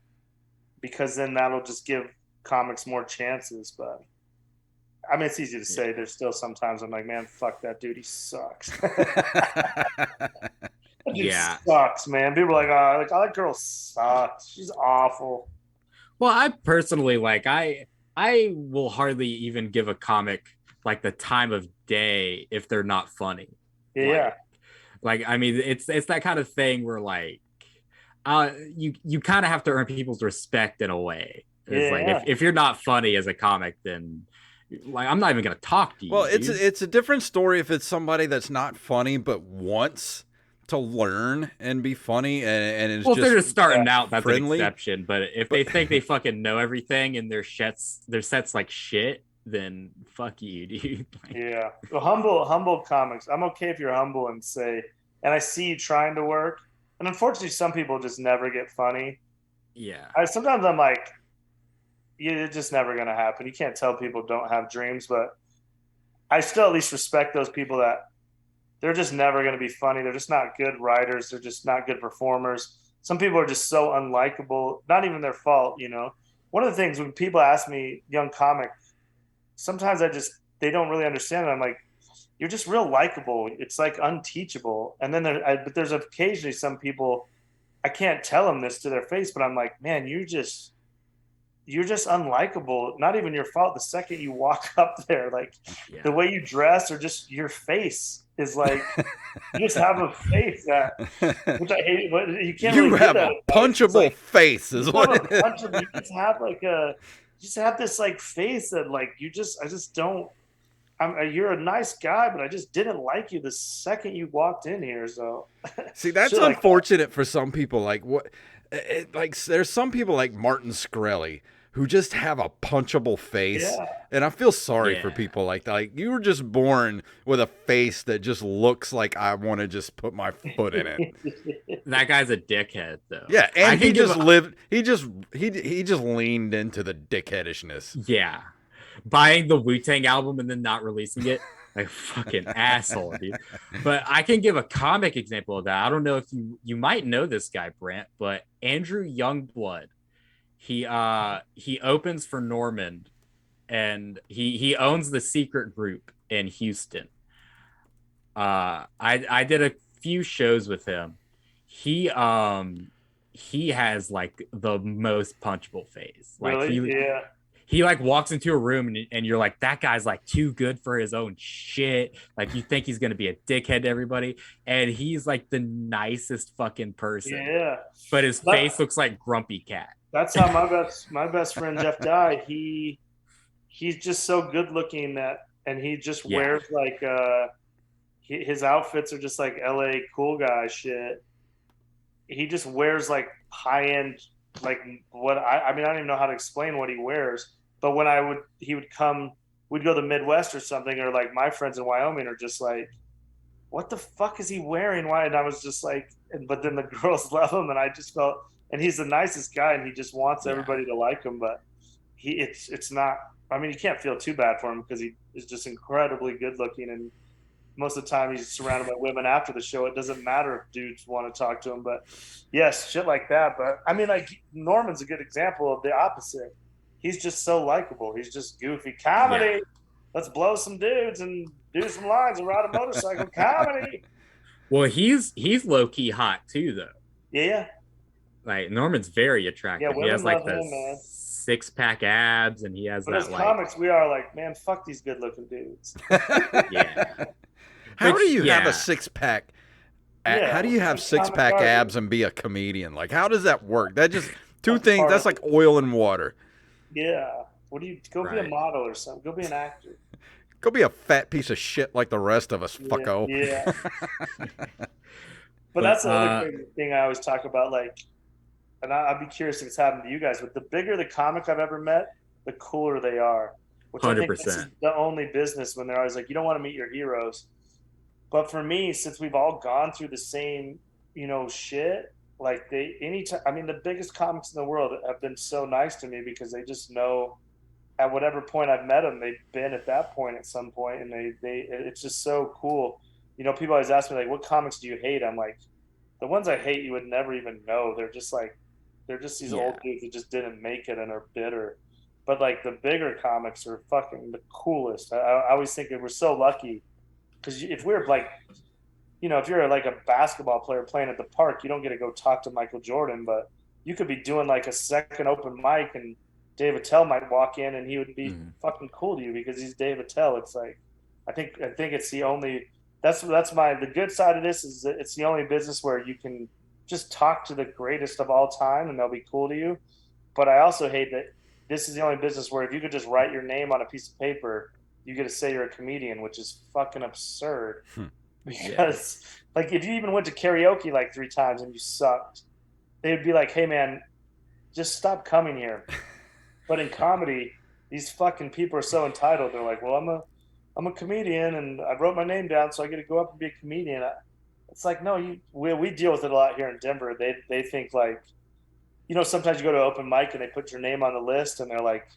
because then that'll just give comics more chances. But I mean, it's easy to say. There's still sometimes I'm like, "Man, fuck that dude. He sucks." That dude yeah. sucks, man. People are like, "Oh, oh, that girl sucks. She's awful." Well, I personally I will hardly even give a comic like the time of day if they're not funny. Yeah, Like I mean, it's that kind of thing where like you kind of have to earn people's respect in a way. It's like yeah, if you're not funny as a comic, then like I'm not even gonna talk to you. Well, dude. it's a different story if it's somebody that's not funny but wants to learn and be funny and is Well, if they're just starting yeah, out, that's friendly. an exception. But if they think they fucking know everything and their sets like shit, then fuck you, dude. Like, yeah. Well, humble comics. I'm okay if you're humble and say, and I see you trying to work. And unfortunately, some people just never get funny. yeah, Sometimes I'm like, yeah, it's just never gonna happen. You can't tell people don't have dreams, but I still at least respect those people that they're just never going to be funny. They're just not good writers. They're just not good performers. Some people are just so unlikable. Not even their fault, you know. One of the things when people ask me, young comic, sometimes they don't really understand it. I'm like, "You're just real likable. It's like unteachable." And then but there's occasionally some people I can't tell them this to their face, but I'm like, "Man, you're just unlikable. Not even your fault. The second you walk up there, like yeah. the way you dress or just your face is like you just have a face that, which I hate. But you can't You really have get that a advice. It's punchable like face, you is have what a it is. bunch of you just have this like face that like I just don't. You're a nice guy, but I just didn't like you the second you walked in here. So See, that's shit like that. unfortunate for some people. Like what? Like there's some people like Martin Shkreli who just have a punchable face, Yeah, and I feel sorry for Yeah. people like that. Like you were just born with a face that just looks like I want to just put my foot in it. That guy's a dickhead, though. Yeah, I and he can give just lived. He just leaned into the dickheadishness. yeah, buying the Wu-Tang album and then not releasing it, like fucking asshole, dude. But I can give a comic example of that. I don't know if you might know this guy, Brandt, but Andrew Youngblood. He opens for Normand, and he owns the secret group in Houston. I did a few shows with him. He has like the most punchable face. Like Really? Yeah. he like walks into a room and you're like, that guy's like too good for his own shit. Like you think he's gonna be a dickhead to everybody, and he's like the nicest fucking person. Yeah. But his That, face looks like Grumpy Cat. that's how my best friend Jeff died. He's just so good looking that, and he just Yeah. wears like his outfits are just like LA cool guy shit. He just wears like high end, like what I mean, I don't even know how to explain what he wears. But when he would come, we'd go to the Midwest or something, or like my friends in Wyoming are just like, what the fuck is he wearing? Why? And I was just like, but then the girls love him, and I just felt, and he's the nicest guy, and he just wants everybody to like him. But it's not. I mean, you can't feel too bad for him because he is just incredibly good looking, and most of the time he's surrounded by women after the show. It doesn't matter if dudes want to talk to him, but yes, shit like that. But I mean, like Norman's a good example of the opposite. He's just so likable. He's just goofy comedy. Yeah. Let's blow some dudes and do some lines and ride a motorcycle. Comedy. Well, he's low key hot too, though. Yeah. Like Norman's very attractive. Yeah, He has women like love the him, man. 6-pack abs, and he has But that as like comics, we are like, man, fuck these good looking dudes. yeah. How Which, do you have yeah. a 6-pack? Yeah, How do you have it's like 6-pack comic art. abs and be a comedian? Like, how does that work? That just two That's things. part That's of like oil and water. Yeah. What do you go be a Right. model or something? Go be an actor. Go be a fat piece of shit like the rest of us, Yeah, fucko. yeah. But But that's the other crazy thing I always talk about. Like, and I'd be curious if it's happened to you guys. But the bigger the comic I've ever met, the cooler they are. Which I think this is 100%. the only business when they're always like, you don't want to meet your heroes. But for me, since we've all gone through the same, shit, like anytime, I mean, the biggest comics in the world have been so nice to me because they just know at whatever point I've met them, they've been at that point at some point, and it's just so cool. People always ask me like, "What comics do you hate?" I'm like, the ones I hate, you would never even know. They're just these old dudes that just didn't make it and are bitter. But like the bigger comics are fucking the coolest. I always think that we're so lucky because if we're like, if you're like a basketball player playing at the park, you don't get to go talk to Michael Jordan, but you could be doing like a second open mic and Dave Attell might walk in and he would be fucking cool to you because he's Dave Attell. It's like, I think it's the only, the good side of this is that it's the only business where you can just talk to the greatest of all time and they'll be cool to you. But I also hate that this is the only business where if you could just write your name on a piece of paper, you get to say you're a comedian, which is fucking absurd. Because like if you even went to karaoke like 3 times and you sucked, they would be like, "Hey man, just stop coming here." But in comedy, these fucking people are so entitled. They're like, "Well, I'm a comedian and I wrote my name down, so I get to go up and be a comedian." It's like, no, we deal with it a lot here in Denver. They think like, sometimes you go to an open mic and they put your name on the list and they're like,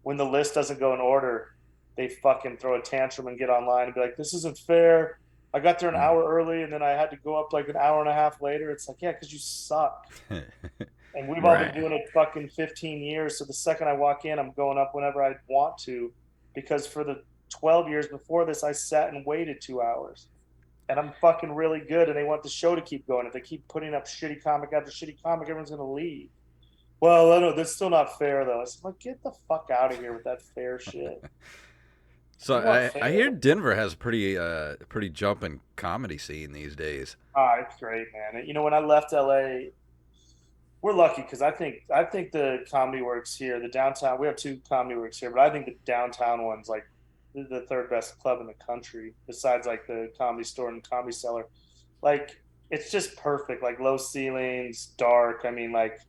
when the list doesn't go in order, they fucking throw a tantrum and get online and be like, "This isn't fair. I got there an hour early and then I had to go up like an hour and a half later." It's like, yeah, because you suck. And we've all been doing it fucking 15 years. So the second I walk in, I'm going up whenever I want to, because for the 12 years before this, I sat and waited 2 hours. And I'm fucking really good. And they want the show to keep going. If they keep putting up shitty comic after shitty comic, everyone's going to leave. Well, I know that's still not fair though. It's like, get the fuck out of here with that fair shit. So I hear Denver has a pretty jumping comedy scene these days. It's great, man. When I left LA, we're lucky because I think the Comedy Works here, the downtown. We have 2 Comedy Works here, but I think the downtown one's like the third best club in the country, besides like the Comedy Store and Comedy Cellar. Like it's just perfect. Like low ceilings, dark. I mean, like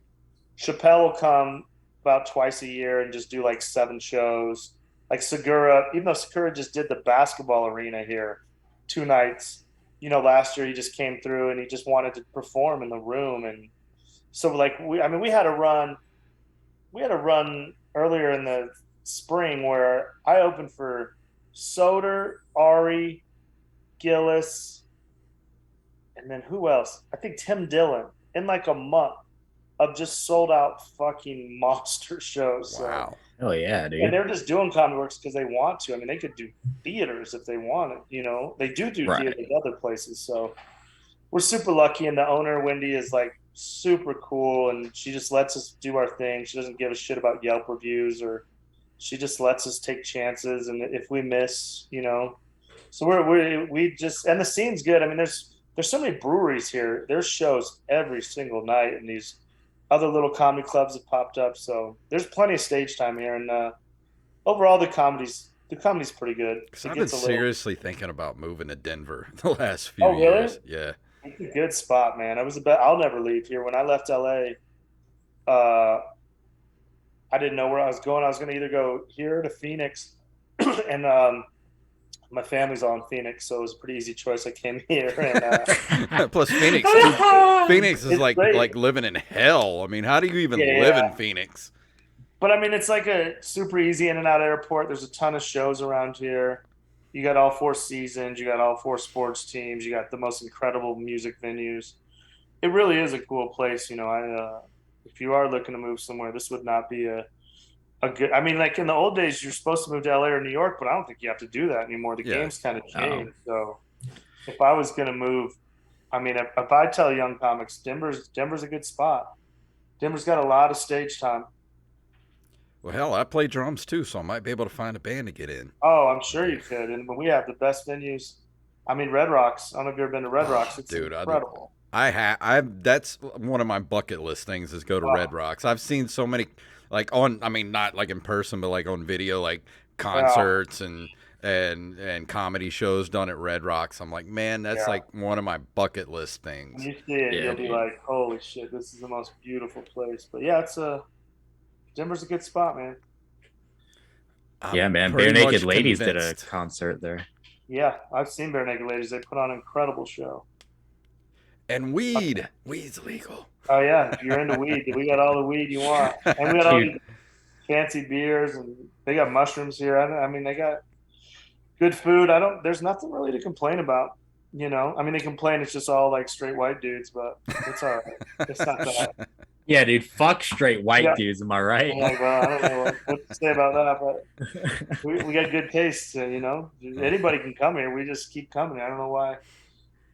Chappelle will come about twice a year and just do like 7 shows. Like Segura, even though Segura just did the basketball arena here 2 nights, last year he just came through and he just wanted to perform in the room. And so like we had a run earlier in the spring where I opened for Soder, Ari, Gillis, and then who else? I think Tim Dillon in like a month of just sold out fucking monster shows. Wow. So Oh yeah, And dude. they're just doing comedy works because they want to. I mean, they could do theaters if they wanted. They do Right. theaters other places. So we're super lucky, and the owner Wendy is like super cool, and she just lets us do our thing. She doesn't give a shit about Yelp reviews, or she just lets us take chances. And if we miss, so we just, and the scene's good. I mean, there's so many breweries here. There's shows every single night, and these other little comedy clubs have popped up. So there's plenty of stage time here, and overall the comedy's pretty good. Because It I've been gets a little. seriously thinking about moving to Denver the last few Oh, really? years. Yeah. It's a good spot, man. I'll never leave here. When I left LA, uh, I didn't know where I was going. I was going to either go here to Phoenix, and my family's all in Phoenix, so it was a pretty easy choice. I came here, and Plus Phoenix, dude. Phoenix is it's like great. living in hell. I mean, how do you even Yeah, live in yeah. Phoenix? But I mean, it's like a super easy in and out airport. There's a ton of shows around here. You got all four seasons. You got all four sports teams. You got the most incredible music venues. It really is a cool place. If you are looking to move somewhere, this would not be a good. I mean, like in the old days, you're supposed to move to LA or New York, but I don't think you have to do that anymore. The Yeah. game's kind of Oh. changed. So if I was gonna move, I mean, if I tell young comics, Denver's a good spot. Denver's got a lot of stage time. Well, hell, I play drums too, so I might be able to find a band to get in. Oh, I'm sure you could. And we have the best venues. I mean, Red Rocks. I don't know if you've ever been to Red Rocks. It's Dude, incredible. I that's one of my bucket list things is go to Red Rocks. I've seen so many I mean not like in person, but like on video, like concerts and comedy shows done at Red Rocks. I'm like, man, that's Yeah. like one of my bucket list When things. you see it, Yeah, you'll be dude. like, "Holy shit, this is the most beautiful place." But yeah, Denver's a good spot, man. Yeah, I'm man. Bare pretty Naked much Ladies did a convinced. concert there. Yeah, I've seen Bare Naked Ladies. They put on an incredible show. And weed's legal. Oh yeah, if you're into weed, we got all the weed you want, and we got all Dude. these fancy beers, and they got mushrooms here. I mean, they got good food. There's nothing really to complain about. I mean, they complain it's just all like straight white dudes, but it's all right. It's not that. Yeah, dude. Fuck straight white Yeah. dudes. Am I right? I'm like, well, I don't know what to say about that, but we got good taste. Anybody can come here. We just keep coming. I don't know why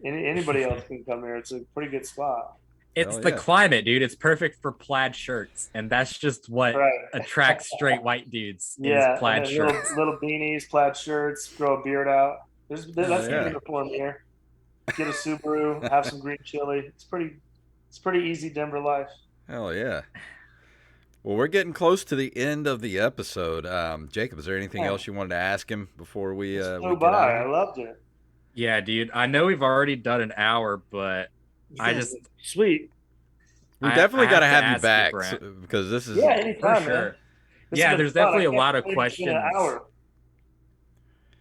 anybody else can come here. It's a pretty good spot. It's Hell the yeah. climate, dude. It's perfect for plaid shirts, and that's just what Right. attracts straight white dudes. Yeah, Is plaid and then shirts. little beanies, plaid shirts, grow a beard out. That's the yeah. uniform here. Get a Subaru, have some green chili. It's pretty easy Denver life. Hell yeah. Well, we're getting close to the end of the episode. Jacob, is there anything Yeah. else you wanted to ask him before we Just we flew get by. out I of here? loved it. Yeah, dude. I know we've already done an hour, but I just sweet. We I- definitely I got to have to have you ask back Brent. because this is Yeah, for anytime, sure. man. This Yeah, has been there's fun. I definitely a can't lot of believe it's been questions. an hour.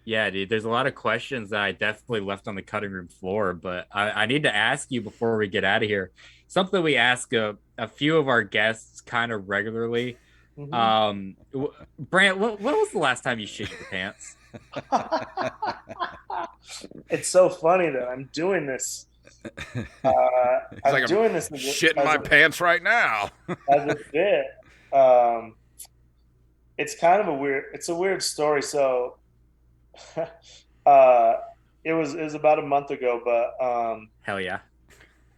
Yeah, dude. There's a lot of questions that I definitely left on the cutting room floor, but I need to ask you before we get out of here. Something we ask a few of our guests kind of regularly. Mhm. Brant, what was the last time you shit your pants? It's so funny that I'm doing this. It's I'm like doing I'm this shitting my pants right now. as a bit. It's kind of it's a weird story. So, uh, it was about a month ago, but Hell yeah.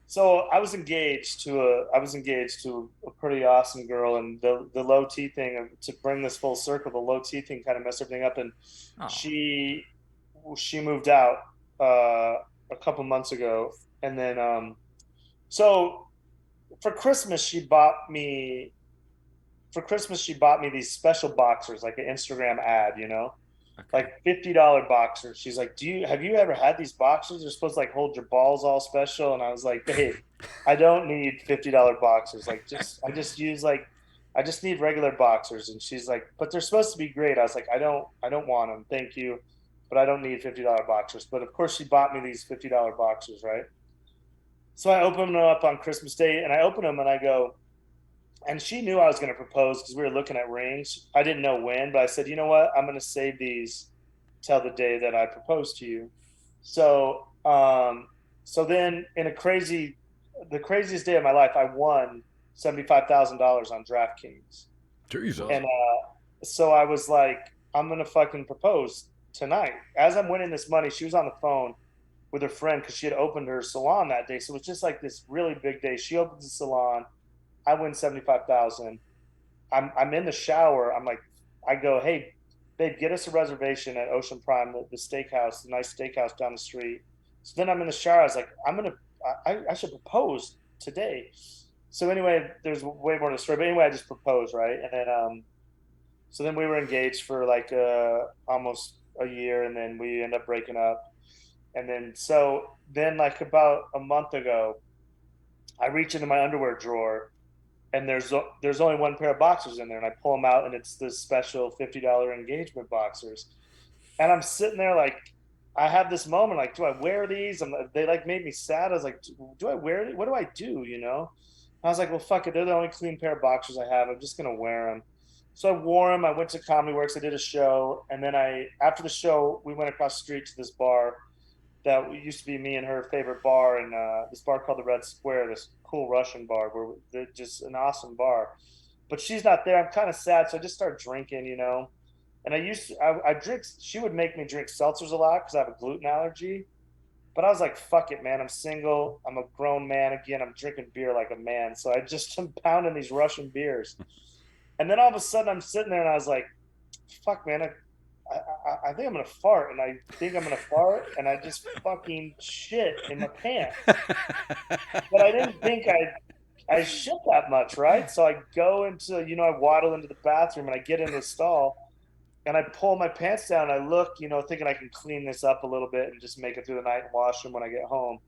so I was engaged to a pretty awesome girl, and the low T thing, to bring this full circle, the low T thing kind of messed everything up, and Oh. she moved out a couple months ago, and then so for Christmas she bought me these special boxers, like an Instagram ad, Okay. like $50 boxers. She's like, have you ever had these boxers? They're supposed to like hold your balls all special. And I was like, babe, I don't need $50 boxers. Like I just need regular boxers. And she's like, but they're supposed to be great. I was like, I don't want them. Thank you. But I don't need $50 boxers. But of course she bought me these $50 boxers, right? So I opened them up on Christmas Day, and I open them and I go, and she knew I was going to propose because we were looking at rings. I didn't know when, but I said, you know what? I'm going to save these till the day that I propose to you. So, so then in the craziest day of my life, I won $75,000 on DraftKings. Jesus. And so I was like, I'm gonna fucking propose tonight. As I'm winning this money, she was on the phone with her friend because she had opened her salon that day. So it was just like this really big day. She opens the salon. I win 75,000. I'm in the shower. I'm like, I go, hey, babe, get us a reservation at Ocean Prime, the steakhouse, the nice steakhouse down the street. So then I'm in the shower. I was like, I should propose today. So anyway, there's way more to the story. But anyway, I just proposed, right? And then so then we were engaged for like almost a year, and then we ended up breaking up. And then like about a month ago, I reach into my underwear drawer, and there's only one pair of boxers in there, and I pull them out, and it's the special $50 engagement boxers. And I'm sitting there like, I have this moment like, do I wear these? They like made me sad. I was like, do I wear these? What do I do? I was like, well, fuck it. They're the only clean pair of boxers I have. I'm just gonna wear them. So I wore them. I went to Comedy Works. I did a show, and then after the show, we went across the street to this bar that used to be me and her favorite bar, and this bar called the Red Square, this cool Russian bar where they're just an awesome bar. But she's not there. I'm kind of sad, so I just start drinking. And I drink. She would make me drink seltzers a lot because I have a gluten allergy. But I was like, fuck it, man. I'm single. I'm a grown man again. I'm drinking beer like a man. So I just am pounding these Russian beers. And then all of a sudden I'm sitting there and I was like, fuck, man, I think I'm going to fart. And I think I'm going to fart. And I just fucking shit in my pants. But I didn't think I shit that much, right? So I go into, I waddle into the bathroom and I get in the stall. And I pull my pants down and I look, thinking I can clean this up a little bit and just make it through the night and wash them when I get home.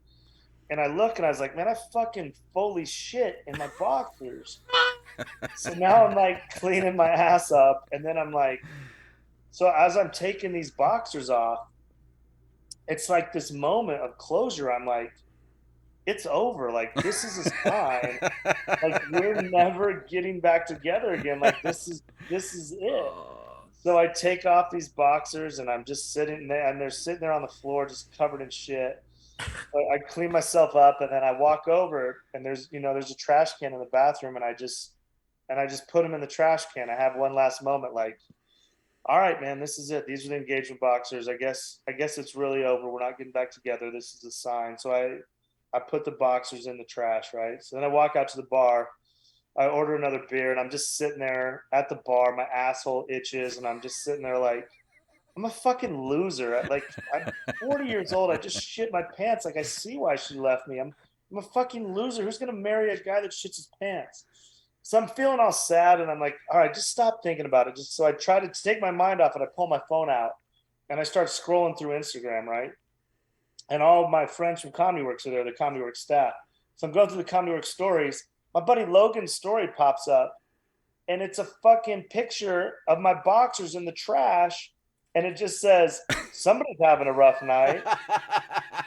And I look and I was like, man, I fucking fully shit in my boxers. So now I'm like cleaning my ass up. And then I'm like, so as I'm taking these boxers off, it's like this moment of closure. I'm like, it's over. Like, this is a sign. Like, we're never getting back together again. Like, this is it. So I take off these boxers and I'm just sitting there, and they're sitting there on the floor just covered in shit. I clean myself up and then I walk over and there's a trash can in the bathroom, and I just put them in the trash can. I have one last moment like, all right, man, this is it. These are the engagement boxers. I guess it's really over. We're not getting back together. This is a sign. So I put the boxers in the trash, right? So then I walk out to the bar. I order another beer, and I'm just sitting there at the bar. My asshole itches, and I'm just sitting there like, I'm a fucking loser. Like, I'm 40 years old. I just shit my pants. Like, I see why she left me. I'm a fucking loser. Who's going to marry a guy that shits his pants? So I'm feeling all sad, and I'm like, all right, just stop thinking about it. So I try to take my mind off it. I pull my phone out, and I start scrolling through Instagram, right? And all of my friends from Comedy Works are there, the Comedy Works staff. So I'm going through the Comedy Works stories. My buddy Logan's story pops up, and it's a fucking picture of my boxers in the trash, and it just says, somebody's having a rough night.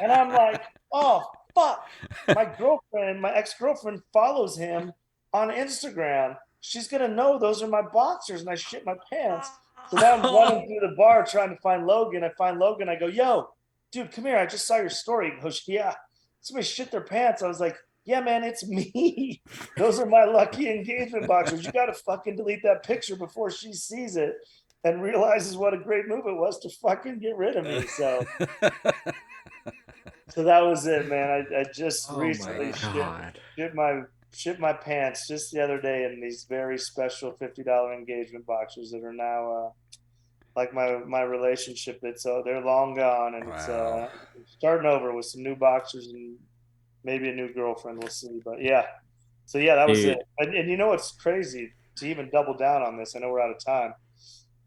And I'm like, oh, fuck. My ex-girlfriend follows him on Instagram. She's going to know those are my boxers, and I shit my pants. So now I'm running through the bar trying to find Logan. I find Logan. I go, yo, dude, come here. I just saw your story. He goes, yeah, somebody shit their pants. I was like, yeah, man, it's me. Those are my lucky engagement boxers. You got to fucking delete that picture before she sees it and realizes what a great move it was to fucking get rid of me. So that was it, man. I just recently shit my pants just the other day in these very special $50 engagement boxers that are now like my relationship. They're long gone, and wow. It's starting over with some new boxers and maybe a new girlfriend. We'll see. But yeah. So yeah, that was it. And you know what's crazy, to even double down on this, I know we're out of time,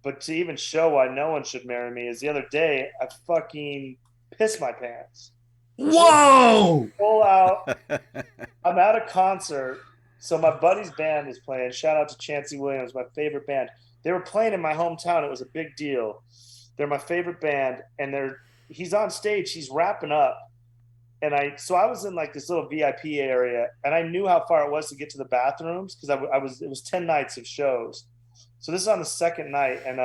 but to even show why no one should marry me is the other day I fucking pissed my pants. Whoa! Full out. I'm at a concert. So my buddy's band is playing. Shout out to Chancey Williams, my favorite band. They were playing in my hometown. It was a big deal. They're my favorite band, and he's on stage. He's wrapping up. And I was in like this little VIP area, and I knew how far it was to get to the bathrooms because it was 10 nights of shows. So this is on the second night. And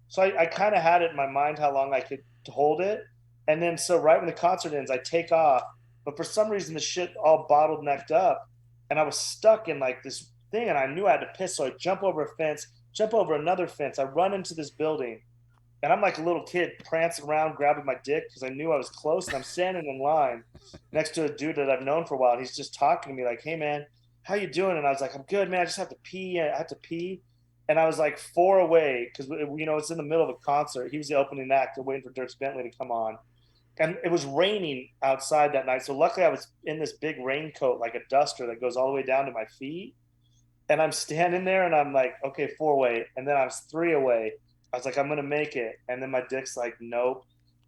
so I kind of had it in my mind how long I could hold it. And then so right when the concert ends, I take off. But for some reason, the shit all bottled necked up. And I was stuck in like this thing, and I knew I had to piss. So I jump over a fence, jump over another fence. I run into this building, and I'm like a little kid prancing around, grabbing my dick because I knew I was close. And I'm standing in line next to a dude that I've known for a while. And he's just talking to me like, "Hey, man, how you doing?" And I was like, "I'm good, man. I just have to pee. I have to pee." And I was like 4 away because, you know, it's in the middle of a concert. He was the opening act. They're waiting for Dirk Bentley to come on. And it was raining outside that night. So luckily I was in this big raincoat, like a duster that goes all the way down to my feet. And I'm standing there and I'm like, okay, 4 away. And then I was 3 away. I was like, I'm going to make it. And then my dick's like, nope.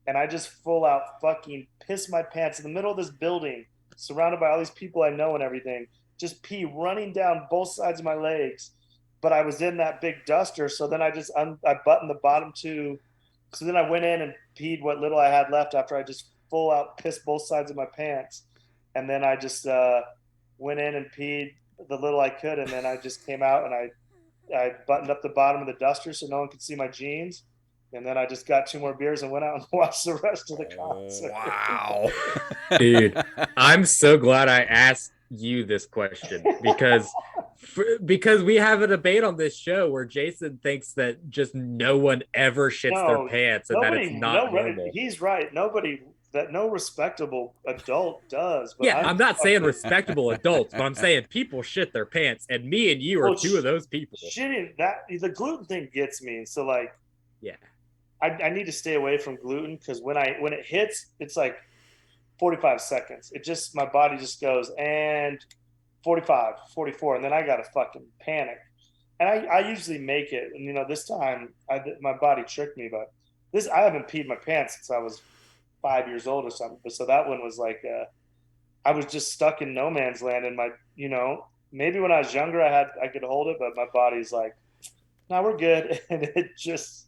And I just full out fucking piss my pants in the middle of this building, surrounded by all these people I know and everything. Just pee running down both sides of my legs. But I was in that big duster. So then I buttoned the bottom 2. So then I went in and peed what little I had left after I just full out pissed both sides of my pants. And then I just went in and peed the little I could. And then I just came out and I buttoned up the bottom of the duster so no one could see my jeans. And then I just got 2 more beers and went out and watched the rest of the concert. Wow. Dude, I'm so glad I asked you this question because we have a debate on this show where Jason thinks that just no one ever shits their pants and that it's not normal. He's right. No respectable adult does. But yeah, I'm not saying respectable adults, but I'm saying people shit their pants, and me and you are 2 of those people. Shitting that the gluten thing gets me. So like, yeah, I need to stay away from gluten because when it hits, it's like 45 seconds. It just, my body just goes and 45, 44, and then I gotta fucking panic. And I usually make it, and you know, this time my body tricked me, but I haven't peed my pants since I was 5 years old or something. So that one was like, I was just stuck in no man's land. And you know, maybe when I was younger, I could hold it, but my body's like, no, we're good, and it just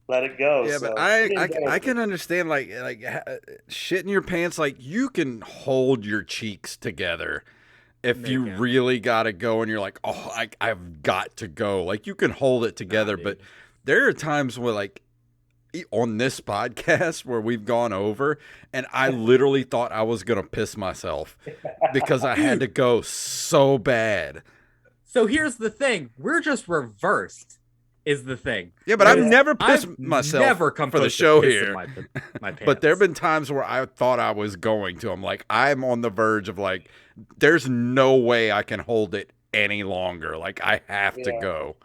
let it go. Yeah, so, but I can understand like shitting your pants. Like you can hold your cheeks together if you really gotta go, and you're like, oh, I've got to go. Like you can hold it together, but there are times where like on this podcast where we've gone over and I literally thought I was gonna piss myself because I had to go so bad. So here's the thing, we're just reversed is the thing. Yeah, but I've never pissed myself never come for the close show to here. my pants. But there have been times where I thought I was going to. I'm like, I'm on the verge of like, there's no way I can hold it any longer. Like I have to go.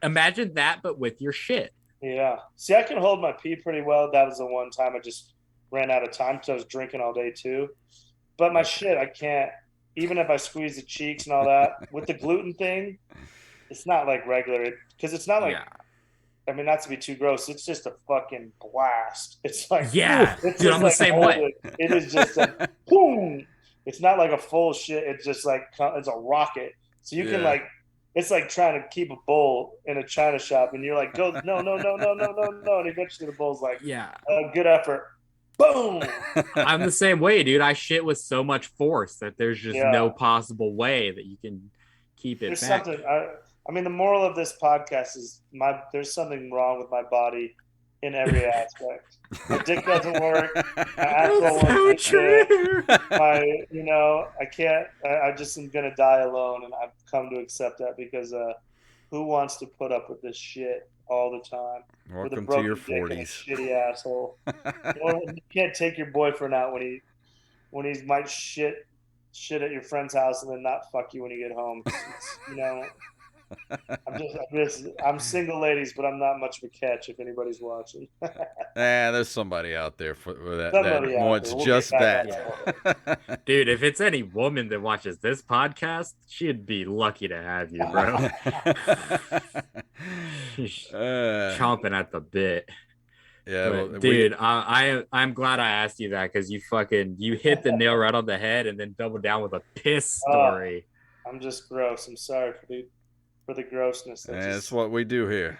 Imagine that, but with your shit. Yeah. See, I can hold my pee pretty well. That was the one time I just ran out of time because I was drinking all day too. But my shit, I can't. Even if I squeeze the cheeks and all that, with the gluten thing, it's not like regular. Because it's not like, I mean, not to be too gross, it's just a fucking blast. It's like, it's dude, I'm the same way. It is just a boom. It's not like a full shit. It's just like, it's a rocket. So you can like, it's like trying to keep a bowl in a china shop, and you're like, go, no. And eventually the bowl's like, good effort. Boom. I'm the same way, dude. I shit with so much force that there's just no possible way that you can keep it back. I mean, the moral of this podcast is there's something wrong with my body in every aspect. My dick doesn't work. My asshole won't fit. I can't. I just am gonna die alone, and I've come to accept that because who wants to put up with this shit all the time? Welcome to your 40s, shitty asshole. You can't take your boyfriend out when he might shit at your friend's house and then not fuck you when you get home. You know. I'm single, ladies, but I'm not much of a catch if anybody's watching. There's somebody out there for that wants just that. Dude, if it's any woman that watches this podcast, she'd be lucky to have you, bro. Chomping at the bit. Yeah, but, dude, I'm glad I asked you that because you hit the nail right on the head and then doubled down with a piss story. I'm just gross. I'm sorry for the grossness. That's what we do here.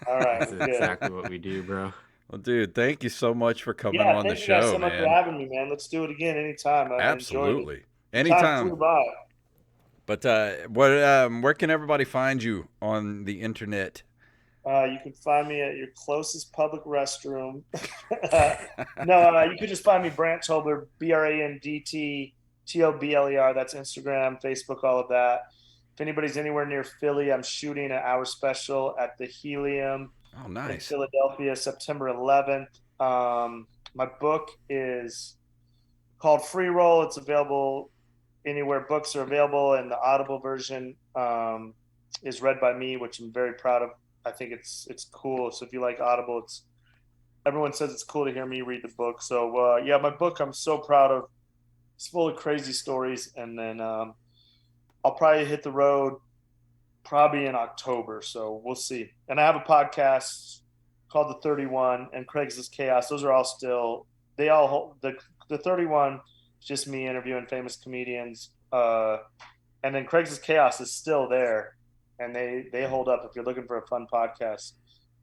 All right, that's exactly what we do, bro. Well, dude, thank you so much for coming on the show, man. Thank you guys so much for having me, man. Let's do it again anytime. Absolutely, anytime. But where can everybody find you on the internet? You can find me at your closest public restroom. You could just find me Brandt Tobler, BrandtTobler. That's Instagram, Facebook, all of that. if anybody's anywhere near Philly, I'm shooting an hour special at the Helium Oh, in nice. Philadelphia, September 11th. My book is called Free Roll. It's available anywhere books are available, and the Audible version is read by me, which I'm very proud of. I think it's cool. So if you like Audible, everyone says it's cool to hear me read the book. So yeah, my book I'm so proud of. It's full of crazy stories, and then I'll probably hit the road probably in October. So we'll see. And I have a podcast called The 31 and Craigslist Chaos. Those are all still they all hold, the 31 is just me interviewing famous comedians. And then Craigslist Chaos is still there, and they hold up. If you're looking for a fun podcast,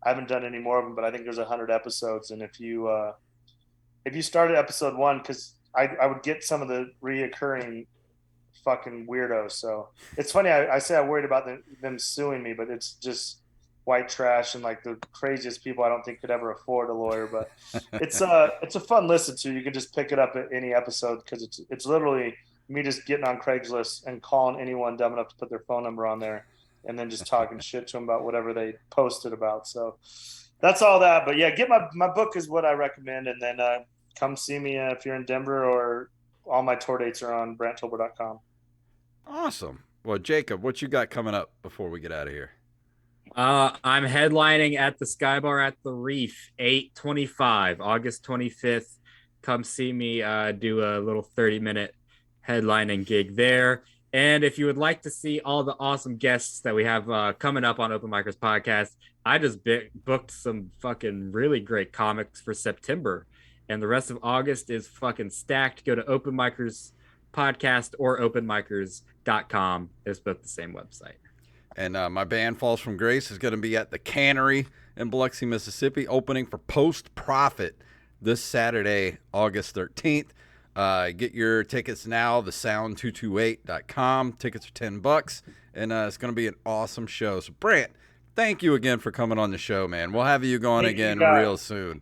I haven't done any more of them, but I think there's 100 episodes. And if you started episode 1, because I would get some of the reoccurring fucking weirdos. So it's funny. I say I'm worried about them suing me, but it's just white trash and like the craziest people I don't think could ever afford a lawyer. But it's a fun listen to. You can just pick it up at any episode because it's literally me just getting on Craigslist and calling anyone dumb enough to put their phone number on there, and then just talking shit to them about whatever they posted about. So that's all that. But yeah, get my book is what I recommend, and then come see me if you're in Denver, or all my tour dates are on BrandtTobler.com. Awesome. Well, Jacob, what you got coming up before we get out of here? I'm headlining at the Sky Bar at the Reef, 8/25, August 25th. Come see me do a little 30-minute headlining gig there. And if you would like to see all the awesome guests that we have coming up on Open Micers Podcast, I just booked some fucking really great comics for September. And the rest of August is fucking stacked. Go to Open Micers Podcast or openmicers.com. It's both the same website. And my band Falls from Grace is going to be at the Cannery in Biloxi, Mississippi, opening for Post Profit this Saturday, August 13th. Get your tickets now, thesound228.com. Tickets are $10, and it's going to be an awesome show. So, Brandt, thank you again for coming on the show, man. We'll have you going again real soon.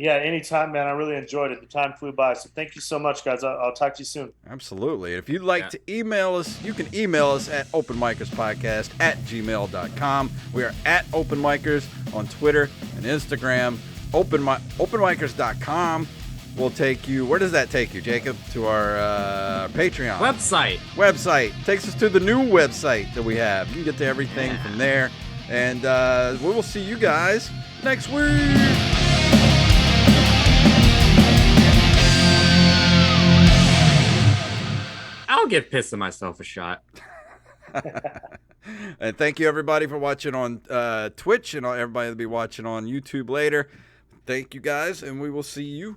Yeah, anytime, man. I really enjoyed it. The time flew by. So thank you so much, guys. I'll talk to you soon. Absolutely. If you'd like to email us, you can email us at openmicerspodcast@gmail.com. We are at Open Micers on Twitter and Instagram. Openmicers.com will take you. Where does that take you, Jacob? To our Patreon website. Takes us to the new website that we have. You can get to everything from there. And we will see you guys next week. I'll get pissed at myself a shot. And thank you, everybody, for watching on Twitch, and everybody will be watching on YouTube later. Thank you, guys, and we will see you